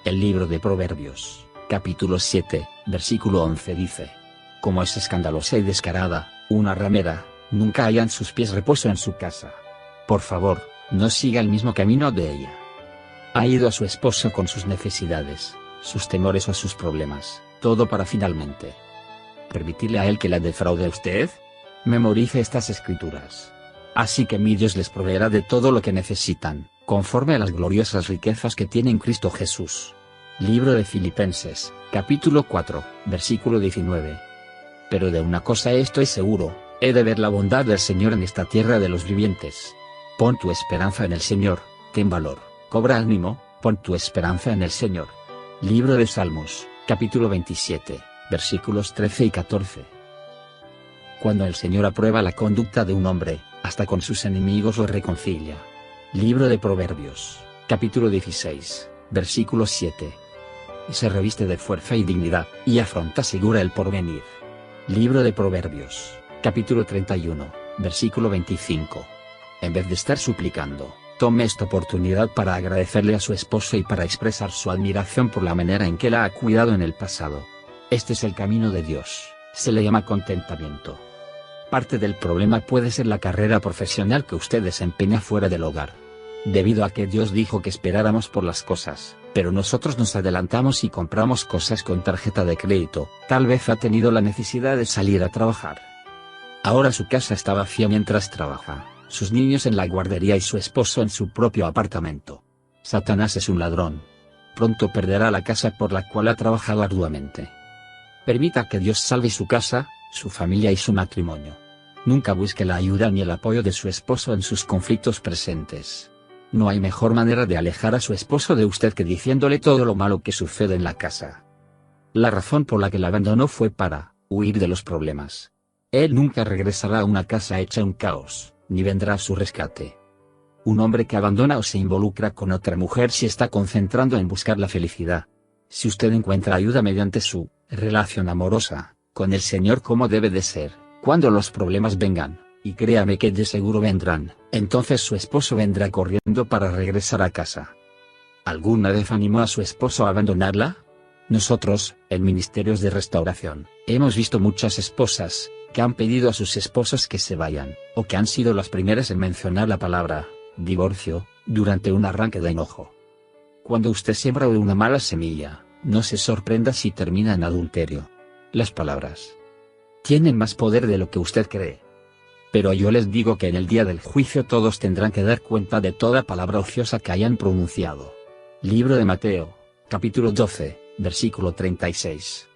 El libro de Proverbios, capítulo 7, versículo 11 dice: como es escandalosa y descarada, una ramera, nunca haya en sus pies reposo en su casa. Por favor, no siga el mismo camino de ella. Ha ido a su esposo con sus necesidades, sus temores o sus problemas, todo para finalmente permitirle a él que la defraude a usted. Memorice estas escrituras. Así que mi Dios les proveerá de todo lo que necesitan, conforme a las gloriosas riquezas que tiene en Cristo Jesús. Libro de Filipenses, capítulo 4, versículo 19. Pero de una cosa estoy seguro, he de ver la bondad del Señor en esta tierra de los vivientes. Pon tu esperanza en el Señor, ten valor, cobra ánimo, pon tu esperanza en el Señor. Libro de Salmos, capítulo 27, versículos 13 y 14. Cuando el Señor aprueba la conducta de un hombre, hasta con sus enemigos lo reconcilia. Libro de Proverbios, capítulo 16, versículo 7. Y se reviste de fuerza y dignidad, y afronta segura el porvenir. Libro de Proverbios, capítulo 31, versículo 25. En vez de estar suplicando, tome esta oportunidad para agradecerle a su esposo y para expresar su admiración por la manera en que la ha cuidado en el pasado. Este es el camino de Dios, se le llama contentamiento. Parte del problema puede ser la carrera profesional que usted desempeña fuera del hogar. Debido a que Dios dijo que esperáramos por las cosas, pero nosotros nos adelantamos y compramos cosas con tarjeta de crédito, tal vez ha tenido la necesidad de salir a trabajar. Ahora su casa está vacía mientras trabaja, sus niños en la guardería y su esposo en su propio apartamento. Satanás es un ladrón. Pronto perderá la casa por la cual ha trabajado arduamente. Permita que Dios salve su casa, su familia y su matrimonio. Nunca busque la ayuda ni el apoyo de su esposo en sus conflictos presentes. No hay mejor manera de alejar a su esposo de usted que diciéndole todo lo malo que sucede en la casa. La razón por la que la abandonó fue para huir de los problemas. Él nunca regresará a una casa hecha un caos, ni vendrá a su rescate. Un hombre que abandona o se involucra con otra mujer se está concentrando en buscar la felicidad. Si usted encuentra ayuda mediante su relación amorosa con el Señor como debe de ser, cuando los problemas vengan, y créame que de seguro vendrán, entonces su esposo vendrá corriendo para regresar a casa. ¿Alguna vez animó a su esposo a abandonarla? Nosotros, en Ministerios de Restauración, hemos visto muchas esposas que han pedido a sus esposos que se vayan, o que han sido las primeras en mencionar la palabra divorcio durante un arranque de enojo. Cuando usted siembra una mala semilla, no se sorprenda si termina en adulterio. Las palabras tienen más poder de lo que usted cree. Pero yo les digo que en el día del juicio todos tendrán que dar cuenta de toda palabra ociosa que hayan pronunciado. Libro de Mateo, capítulo 12, versículo 36.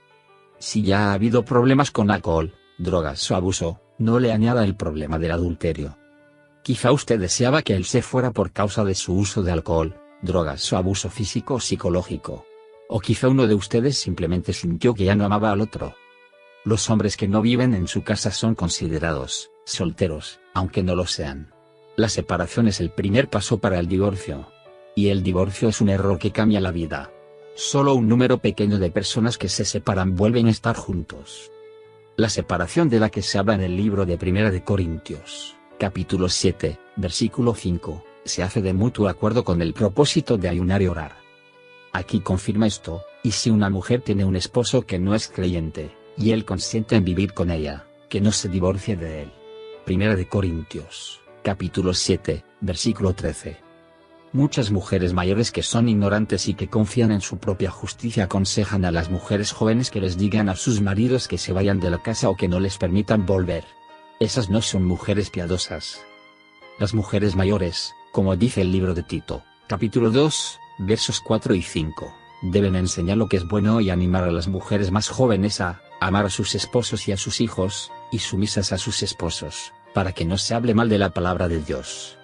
Si ya ha habido problemas con alcohol, drogas o abuso, no le añada el problema del adulterio. Quizá usted deseaba que él se fuera por causa de su uso de alcohol, drogas o abuso físico o psicológico. O quizá uno de ustedes simplemente sintió que ya no amaba al otro. Los hombres que no viven en su casa son considerados solteros, aunque no lo sean. La separación es el primer paso para el divorcio. Y el divorcio es un error que cambia la vida. Solo un número pequeño de personas que se separan vuelven a estar juntos. La separación de la que se habla en el libro de Primera de Corintios, capítulo 7, versículo 5, se hace de mutuo acuerdo con el propósito de ayunar y orar. Aquí confirma esto, y si una mujer tiene un esposo que no es creyente, y él consiente en vivir con ella, que no se divorcie de él. Primera de Corintios, capítulo 7, versículo 13. Muchas mujeres mayores que son ignorantes y que confían en su propia justicia aconsejan a las mujeres jóvenes que les digan a sus maridos que se vayan de la casa o que no les permitan volver. Esas no son mujeres piadosas. Las mujeres mayores, como dice el libro de Tito, capítulo 2, versos 4 y 5, deben enseñar lo que es bueno y animar a las mujeres más jóvenes a amar a sus esposos y a sus hijos, y sumisas a sus esposos, para que no se hable mal de la palabra de Dios.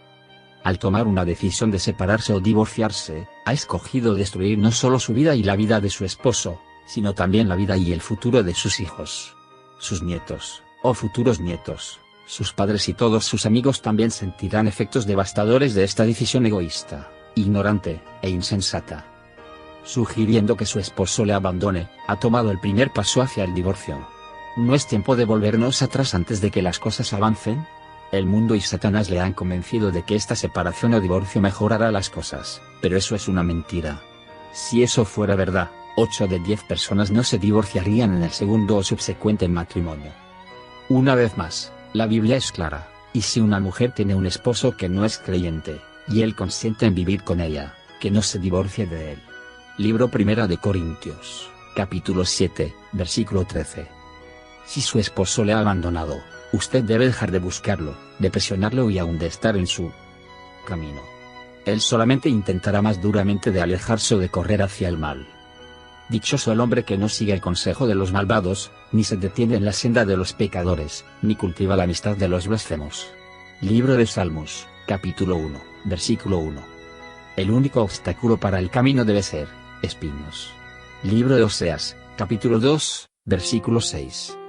Al tomar una decisión de separarse o divorciarse, ha escogido destruir no solo su vida y la vida de su esposo, sino también la vida y el futuro de sus hijos, sus nietos, o futuros nietos, sus padres y todos sus amigos también sentirán efectos devastadores de esta decisión egoísta, ignorante, e insensata. Sugiriendo que su esposo le abandone, ha tomado el primer paso hacia el divorcio. ¿No es tiempo de volvernos atrás antes de que las cosas avancen? El mundo y Satanás le han convencido de que esta separación o divorcio mejorará las cosas, pero eso es una mentira. Si eso fuera verdad, 8 de 10 personas no se divorciarían en el segundo o subsecuente matrimonio. Una vez más, la Biblia es clara, y si una mujer tiene un esposo que no es creyente, y él consiente en vivir con ella, que no se divorcie de él. Libro Primera de Corintios, capítulo 7, versículo 13. Si su esposo le ha abandonado, usted debe dejar de buscarlo, de presionarlo y aún de estar en su camino. Él solamente intentará más duramente de alejarse o de correr hacia el mal. Dichoso el hombre que no sigue el consejo de los malvados, ni se detiene en la senda de los pecadores, ni cultiva la amistad de los blasfemos. Libro de Salmos, capítulo 1, versículo 1. El único obstáculo para el camino debe ser espinos. Libro de Oseas, capítulo 2, versículo 6.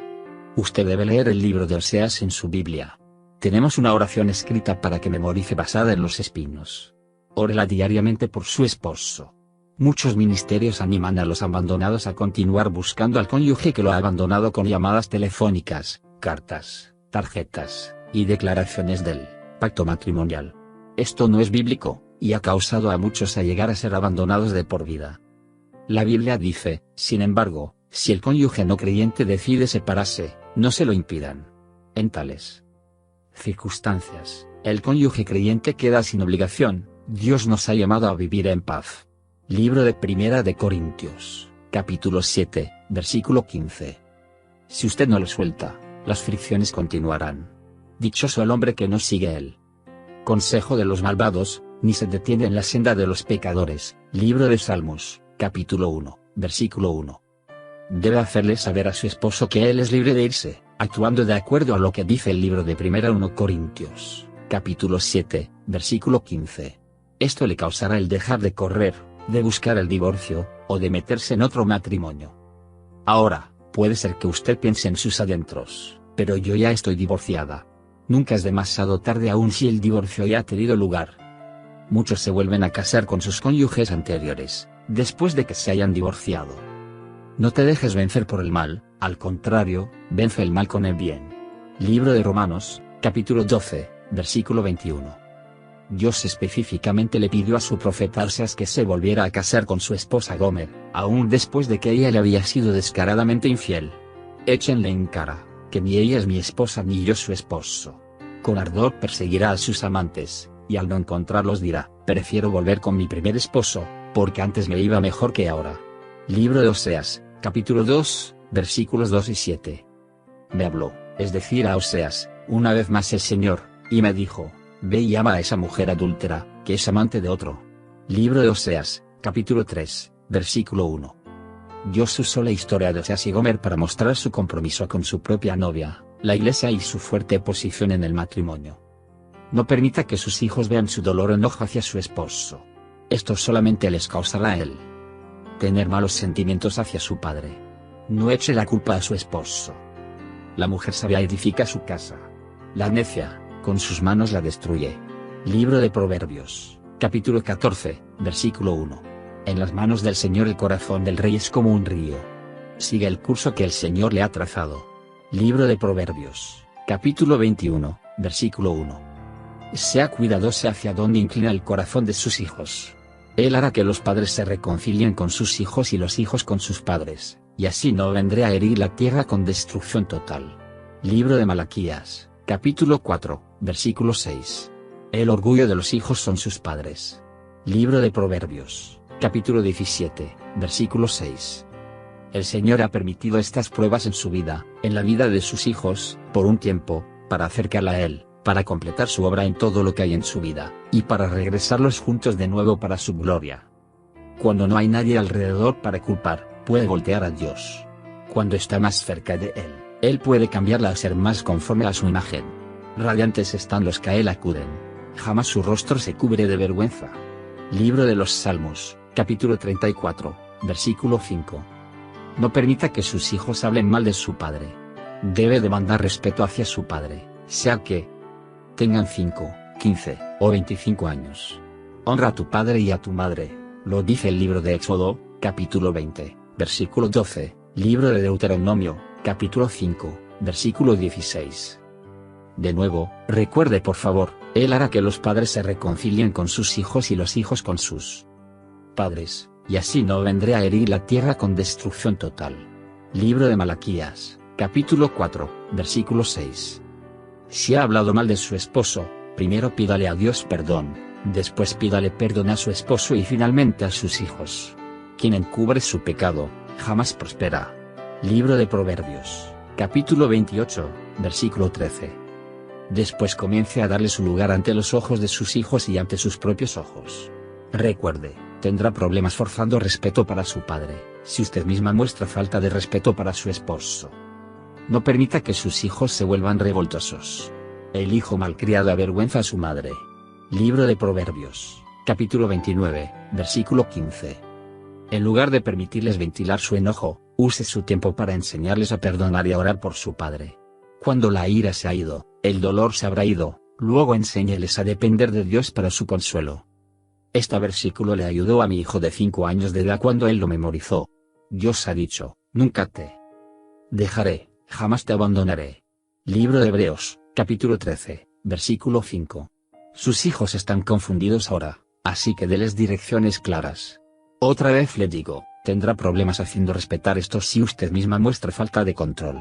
Usted debe leer el libro de Oseas en su Biblia. Tenemos una oración escrita para que memorice basada en los espinos. Órela diariamente por su esposo. Muchos ministerios animan a los abandonados a continuar buscando al cónyuge que lo ha abandonado con llamadas telefónicas, cartas, tarjetas, y declaraciones del pacto matrimonial. Esto no es bíblico, y ha causado a muchos a llegar a ser abandonados de por vida. La Biblia dice, sin embargo, si el cónyuge no creyente decide separarse, no se lo impidan. En tales circunstancias, el cónyuge creyente queda sin obligación. Dios nos ha llamado a vivir en paz. Libro de Primera de Corintios, capítulo 7, versículo 15. Si usted no lo suelta, las fricciones continuarán. Dichoso el hombre que no sigue el consejo de los malvados, ni se detiene en la senda de los pecadores. Libro de Salmos, capítulo 1, versículo 1. Debe hacerle saber a su esposo que él es libre de irse, actuando de acuerdo a lo que dice el libro de Primera 1 Corintios, capítulo 7, versículo 15. Esto le causará el dejar de correr, de buscar el divorcio, o de meterse en otro matrimonio. Ahora, puede ser que usted piense en sus adentros, pero yo ya estoy divorciada. Nunca es demasiado tarde aún si el divorcio ya ha tenido lugar. Muchos se vuelven a casar con sus cónyuges anteriores, después de que se hayan divorciado. No te dejes vencer por el mal, al contrario, vence el mal con el bien. Libro de Romanos, capítulo 12, versículo 21. Dios específicamente le pidió a su profeta Oseas que se volviera a casar con su esposa Gomer, aún después de que ella le había sido descaradamente infiel. Échenle en cara, que ni ella es mi esposa ni yo su esposo. Con ardor perseguirá a sus amantes, y al no encontrarlos dirá, prefiero volver con mi primer esposo, porque antes me iba mejor que ahora. Libro de Oseas, capítulo 2, versículos 2 y 7. Me habló, es decir a Oseas, una vez más el Señor, y me dijo, ve y ama a esa mujer adúltera, que es amante de otro. Libro de Oseas, capítulo 3, versículo 1. Dios usó la historia de Oseas y Gomer para mostrar su compromiso con su propia novia, la iglesia y su fuerte posición en el matrimonio. No permita que sus hijos vean su dolor o enojo hacia su esposo. Esto solamente les causará a él tener malos sentimientos hacia su padre. No eche la culpa a su esposo. La mujer sabia edifica su casa. La necia, con sus manos la destruye. Libro de Proverbios, capítulo 14, versículo 1. En las manos del Señor el corazón del rey es como un río. Sigue el curso que el Señor le ha trazado. Libro de Proverbios, capítulo 21, versículo 1. Sea cuidadoso hacia dónde inclina el corazón de sus hijos. Él hará que los padres se reconcilien con sus hijos y los hijos con sus padres, y así no vendré a herir la tierra con destrucción total. Libro de Malaquías, capítulo 4, versículo 6. El orgullo de los hijos son sus padres. Libro de Proverbios, capítulo 17, versículo 6. El Señor ha permitido estas pruebas en su vida, en la vida de sus hijos, por un tiempo, para acercarla a Él, para completar su obra en todo lo que hay en su vida, y para regresarlos juntos de nuevo para su gloria. Cuando no hay nadie alrededor para culpar, puede voltear a Dios. Cuando está más cerca de Él puede cambiarla a ser más conforme a su imagen. Radiantes están los que a Él acuden. Jamás su rostro se cubre de vergüenza. Libro de los Salmos, capítulo 34, versículo 5. No permita que sus hijos hablen mal de su padre. Debe demandar respeto hacia su padre, sea que tengan 5, 15 o 25 años. Honra a tu padre y a tu madre, lo dice el libro de Éxodo, capítulo 20, versículo 12, libro de Deuteronomio, capítulo 5, versículo 16. De nuevo, recuerde por favor, Él hará que los padres se reconcilien con sus hijos y los hijos con sus padres, y así no vendré a herir la tierra con destrucción total. Libro de Malaquías, capítulo 4, versículo 6. Si ha hablado mal de su esposo, primero pídale a Dios perdón, después pídale perdón a su esposo y finalmente a sus hijos. Quien encubre su pecado, jamás prospera. Libro de Proverbios, capítulo 28, versículo 13. Después comience a darle su lugar ante los ojos de sus hijos y ante sus propios ojos. Recuerde, tendrá problemas forzando respeto para su padre, si usted misma muestra falta de respeto para su esposo. No permita que sus hijos se vuelvan revoltosos. El hijo malcriado avergüenza a su madre. Libro de Proverbios, capítulo 29, versículo 15. En lugar de permitirles ventilar su enojo, use su tiempo para enseñarles a perdonar y a orar por su padre. Cuando la ira se ha ido, el dolor se habrá ido, luego enséñeles a depender de Dios para su consuelo. Este versículo le ayudó a mi hijo de 5 años de edad cuando él lo memorizó. Dios ha dicho, nunca te dejaré, jamás te abandonaré. Libro de Hebreos, capítulo 13, versículo 5. Sus hijos están confundidos ahora, así que déles direcciones claras. Otra vez le digo, tendrá problemas haciendo respetar esto si usted misma muestra falta de control.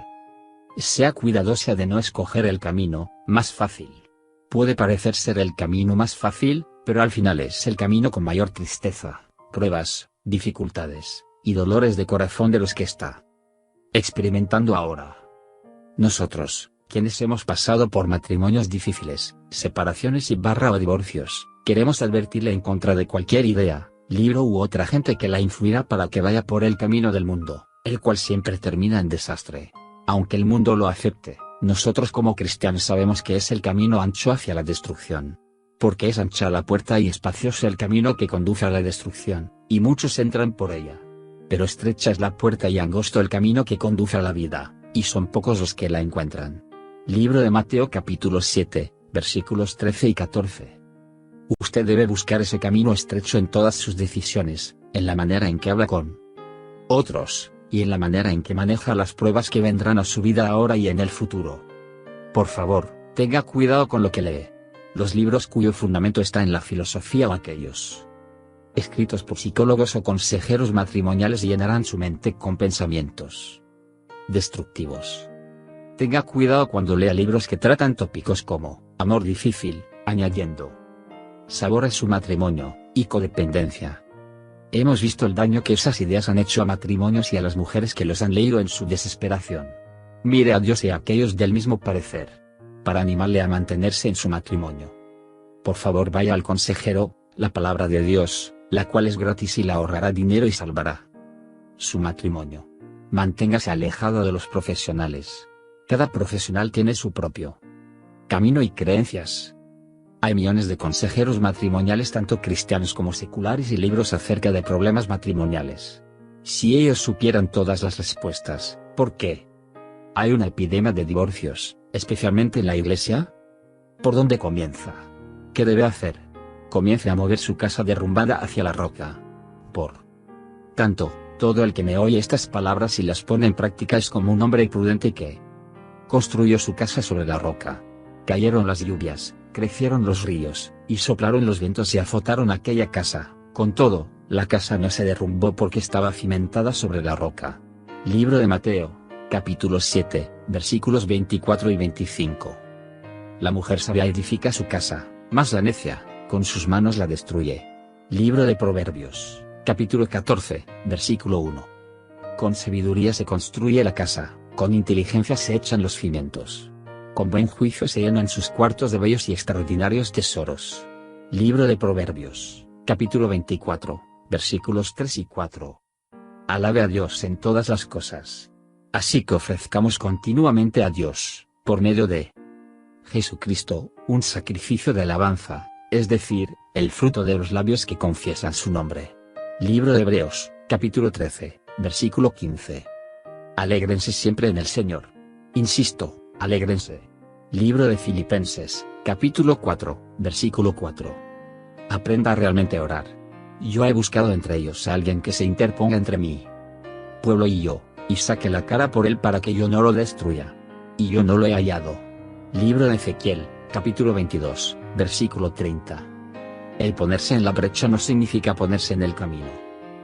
Sea cuidadosa de no escoger el camino más fácil. Puede parecer ser el camino más fácil, pero al final es el camino con mayor tristeza, pruebas, dificultades, y dolores de corazón de los que está experimentando ahora. Nosotros, quienes hemos pasado por matrimonios difíciles, separaciones o divorcios, queremos advertirle en contra de cualquier idea, libro u otra gente que la influirá para que vaya por el camino del mundo, el cual siempre termina en desastre. Aunque el mundo lo acepte, nosotros como cristianos sabemos que es el camino ancho hacia la destrucción. Porque es ancha la puerta y espacioso el camino que conduce a la destrucción, y muchos entran por ella. Pero estrecha es la puerta y angosto el camino que conduce a la vida, y son pocos los que la encuentran. Libro de Mateo capítulo 7, versículos 13 y 14. Usted debe buscar ese camino estrecho en todas sus decisiones, en la manera en que habla con otros, y en la manera en que maneja las pruebas que vendrán a su vida ahora y en el futuro. Por favor, tenga cuidado con lo que lee. Los libros cuyo fundamento está en la filosofía o aquellos escritos por psicólogos o consejeros matrimoniales llenarán su mente con pensamientos destructivos. Tenga cuidado cuando lea libros que tratan tópicos como amor difícil, añadiendo sabor a su matrimonio, y codependencia. Hemos visto el daño que esas ideas han hecho a matrimonios y a las mujeres que los han leído en su desesperación. Mire a Dios y a aquellos del mismo parecer, para animarle a mantenerse en su matrimonio. Por favor, vaya al consejero, la palabra de Dios, la cual es gratis y la ahorrará dinero y salvará su matrimonio. Manténgase alejado de los profesionales. Cada profesional tiene su propio camino y creencias. Hay millones de consejeros matrimoniales tanto cristianos como seculares y libros acerca de problemas matrimoniales. Si ellos supieran todas las respuestas, ¿por qué hay una epidemia de divorcios, especialmente en la iglesia? ¿Por dónde comienza? ¿Qué debe hacer? Comience a mover su casa derrumbada hacia la roca. Por tanto, todo el que me oye estas palabras y las pone en práctica es como un hombre prudente que construyó su casa sobre la roca. Cayeron las lluvias, crecieron los ríos, y soplaron los vientos y azotaron aquella casa. Con todo, la casa no se derrumbó porque estaba cimentada sobre la roca. Libro de Mateo, capítulo 7, versículos 24 y 25. La mujer sabia edifica su casa, mas la necia, con sus manos la destruye. Libro de Proverbios, capítulo 14, versículo 1. Con sabiduría se construye la casa, con inteligencia se echan los cimientos. Con buen juicio se llenan sus cuartos de bellos y extraordinarios tesoros. Libro de Proverbios, capítulo 24, versículos 3 y 4. Alabe a Dios en todas las cosas. Así que ofrezcamos continuamente a Dios, por medio de Jesucristo, un sacrificio de alabanza, es decir, el fruto de los labios que confiesan su nombre. Libro de Hebreos, capítulo 13, versículo 15. Alégrense siempre en el Señor. Insisto, alégrense. Libro de Filipenses, capítulo 4, versículo 4. Aprenda realmente a orar. Yo he buscado entre ellos a alguien que se interponga entre mí, pueblo y yo, y saque la cara por él para que yo no lo destruya. Y yo no lo he hallado. Libro de Ezequiel, capítulo 22, versículo 30. El ponerse en la brecha no significa ponerse en el camino.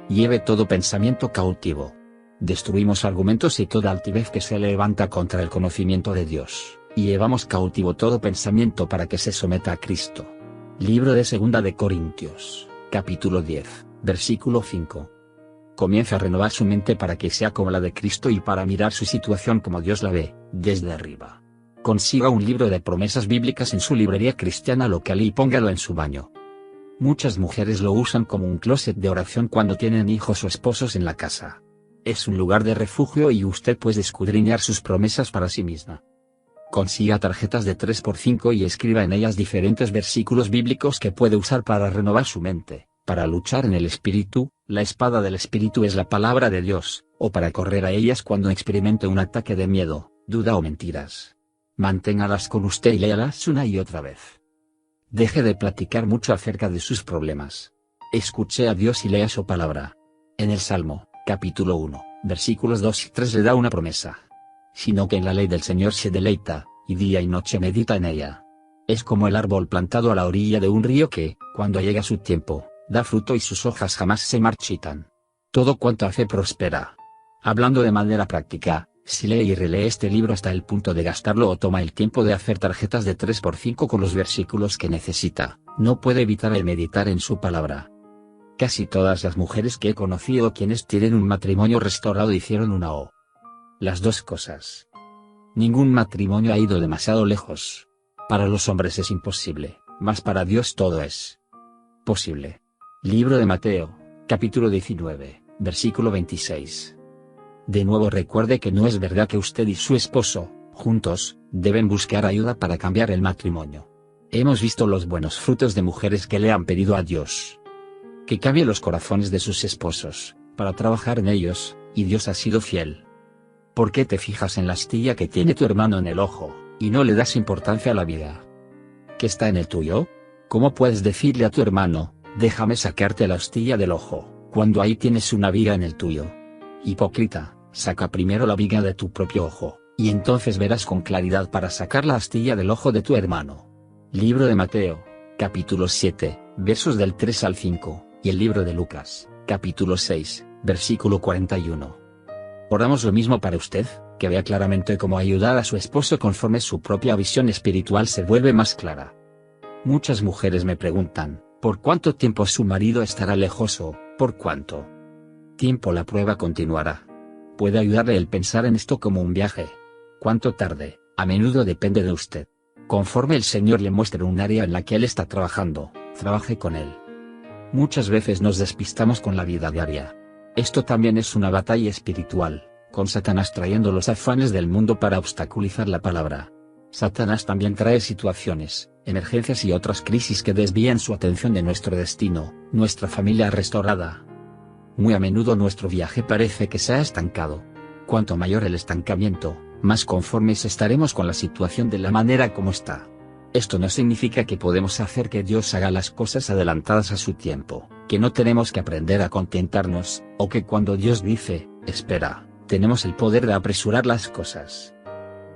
Lleve todo pensamiento cautivo. Destruimos argumentos y toda altivez que se levanta contra el conocimiento de Dios, y llevamos cautivo todo pensamiento para que se someta a Cristo. Libro de Segunda de Corintios, capítulo 10, versículo 5. Comienza a renovar su mente para que sea como la de Cristo y para mirar su situación como Dios la ve, desde arriba. Consiga un libro de promesas bíblicas en su librería cristiana local y póngalo en su baño. Muchas mujeres lo usan como un closet de oración cuando tienen hijos o esposos en la casa. Es un lugar de refugio y usted puede escudriñar sus promesas para sí misma. Consiga tarjetas de 3x5 y escriba en ellas diferentes versículos bíblicos que puede usar para renovar su mente, para luchar en el espíritu, la espada del espíritu es la palabra de Dios, o para correr a ellas cuando experimente un ataque de miedo, duda o mentiras. Manténgalas con usted y léalas una y otra vez. Deje de platicar mucho acerca de sus problemas. Escuche a Dios y lea su palabra. En el Salmo, capítulo 1, versículos 2 y 3 le da una promesa. Sino que en la ley del Señor se deleita, y día y noche medita en ella. Es como el árbol plantado a la orilla de un río que, cuando llega su tiempo, da fruto y sus hojas jamás se marchitan. Todo cuanto hace prospera. Hablando de manera práctica, si lee y relee este libro hasta el punto de gastarlo o toma el tiempo de hacer tarjetas de 3x5 con los versículos que necesita, no puede evitar el meditar en su palabra. Casi todas las mujeres que he conocido quienes tienen un matrimonio restaurado hicieron una o las dos cosas. Ningún matrimonio ha ido demasiado lejos. Para los hombres es imposible, mas para Dios todo es posible. Libro de Mateo, capítulo 19, versículo 26. De nuevo recuerde que no es verdad que usted y su esposo, juntos, deben buscar ayuda para cambiar el matrimonio. Hemos visto los buenos frutos de mujeres que le han pedido a Dios que cambie los corazones de sus esposos, para trabajar en ellos, y Dios ha sido fiel. ¿Por qué te fijas en la astilla que tiene tu hermano en el ojo, y no le das importancia a la viga que está en el tuyo? ¿Cómo puedes decirle a tu hermano, déjame sacarte la astilla del ojo, cuando ahí tienes una viga en el tuyo? Hipócrita, saca primero la viga de tu propio ojo, y entonces verás con claridad para sacar la astilla del ojo de tu hermano. Libro de Mateo, capítulo 7, versos del 3 al 5, y el libro de Lucas, capítulo 6, versículo 41. Oramos lo mismo para usted, que vea claramente cómo ayudar a su esposo conforme su propia visión espiritual se vuelve más clara. Muchas mujeres me preguntan, ¿por cuánto tiempo su marido estará lejos o, por cuánto tiempo la prueba continuará? Puede ayudarle el pensar en esto como un viaje. ¿Cuánto tarde? A menudo depende de usted. Conforme el Señor le muestre un área en la que Él está trabajando, trabaje con Él. Muchas veces nos despistamos con la vida diaria. Esto también es una batalla espiritual, con Satanás trayendo los afanes del mundo para obstaculizar la palabra. Satanás también trae situaciones, emergencias y otras crisis que desvían su atención de nuestro destino, nuestra familia restaurada. Muy a menudo nuestro viaje parece que se ha estancado. Cuanto mayor el estancamiento, más conformes estaremos con la situación de la manera como está. Esto no significa que podemos hacer que Dios haga las cosas adelantadas a su tiempo, que no tenemos que aprender a contentarnos, o que cuando Dios dice, espera, tenemos el poder de apresurar las cosas.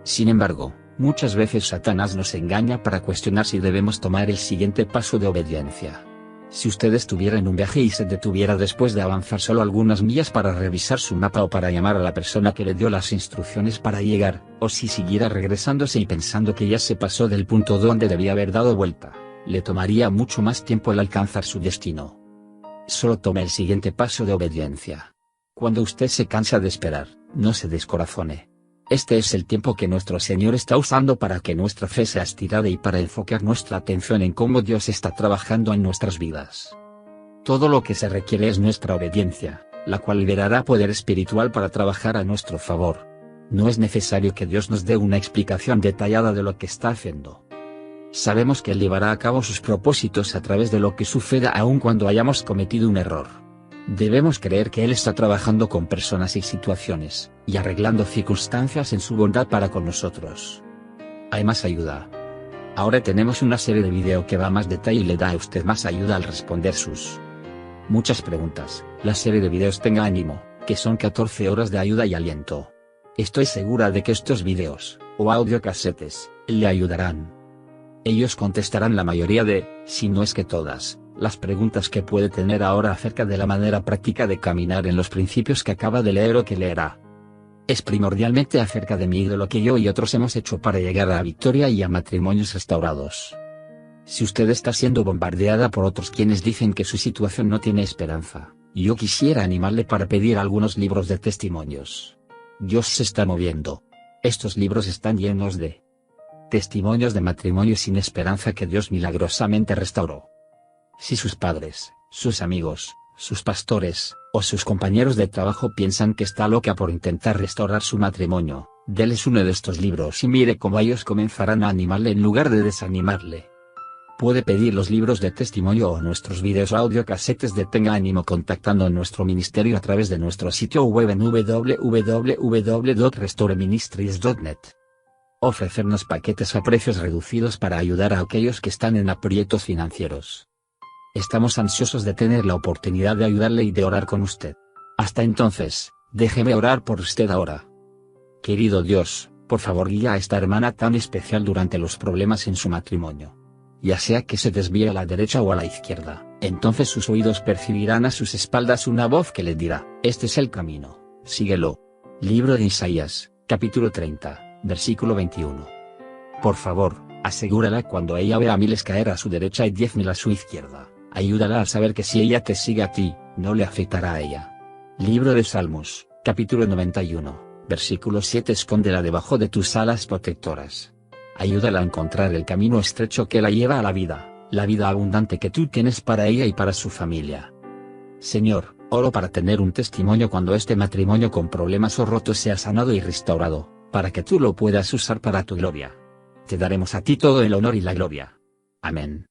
Sin embargo, muchas veces Satanás nos engaña para cuestionar si debemos tomar el siguiente paso de obediencia. Si usted estuviera en un viaje y se detuviera después de avanzar solo algunas millas para revisar su mapa o para llamar a la persona que le dio las instrucciones para llegar, o si siguiera regresándose y pensando que ya se pasó del punto donde debía haber dado vuelta, le tomaría mucho más tiempo el alcanzar su destino. Solo tome el siguiente paso de obediencia. Cuando usted se cansa de esperar, no se descorazone. Este es el tiempo que nuestro Señor está usando para que nuestra fe sea estirada y para enfocar nuestra atención en cómo Dios está trabajando en nuestras vidas. Todo lo que se requiere es nuestra obediencia, la cual liberará poder espiritual para trabajar a nuestro favor. No es necesario que Dios nos dé una explicación detallada de lo que está haciendo. Sabemos que Él llevará a cabo sus propósitos a través de lo que suceda aun cuando hayamos cometido un error. Debemos creer que Él está trabajando con personas y situaciones, y arreglando circunstancias en su bondad para con nosotros. Hay más ayuda. Ahora tenemos una serie de video que va a más detalle y le da a usted más ayuda al responder sus muchas preguntas. La serie de videos Tenga Ánimo, que son 14 horas de ayuda y aliento. Estoy segura de que estos videos, o audiocasetes, le ayudarán. Ellos contestarán la mayoría de, si no es que todas, las preguntas que puede tener ahora acerca de la manera práctica de caminar en los principios que acaba de leer o que leerá. Es primordialmente acerca de mí y de lo que yo y otros hemos hecho para llegar a la victoria y a matrimonios restaurados. Si usted está siendo bombardeada por otros quienes dicen que su situación no tiene esperanza, yo quisiera animarle para pedir algunos libros de testimonios. Dios se está moviendo. Estos libros están llenos de testimonios de matrimonios sin esperanza que Dios milagrosamente restauró. Si sus padres, sus amigos, sus pastores, o sus compañeros de trabajo piensan que está loca por intentar restaurar su matrimonio, déles uno de estos libros y mire cómo ellos comenzarán a animarle en lugar de desanimarle. Puede pedir los libros de testimonio o nuestros videos audiocasetes de Tenga Ánimo contactando a nuestro ministerio a través de nuestro sitio web en www.restoreministries.net. Ofrecernos paquetes a precios reducidos para ayudar a aquellos que están en aprietos financieros. Estamos ansiosos de tener la oportunidad de ayudarle y de orar con usted. Hasta entonces, déjeme orar por usted ahora. Querido Dios, por favor guía a esta hermana tan especial durante los problemas en su matrimonio. Ya sea que se desvíe a la derecha o a la izquierda, entonces sus oídos percibirán a sus espaldas una voz que le dirá, este es el camino, síguelo. Libro de Isaías, capítulo 30, versículo 21. Por favor, asegúrala cuando ella vea a miles caer a su derecha y 10.000 a su izquierda. Ayúdala a saber que si ella te sigue a ti, no le afectará a ella. Libro de Salmos, capítulo 91, versículo 7. Escóndela debajo de tus alas protectoras. Ayúdala a encontrar el camino estrecho que la lleva a la vida abundante que tú tienes para ella y para su familia. Señor, oro para tener un testimonio cuando este matrimonio con problemas o rotos sea sanado y restaurado, para que tú lo puedas usar para tu gloria. Te daremos a ti todo el honor y la gloria. Amén.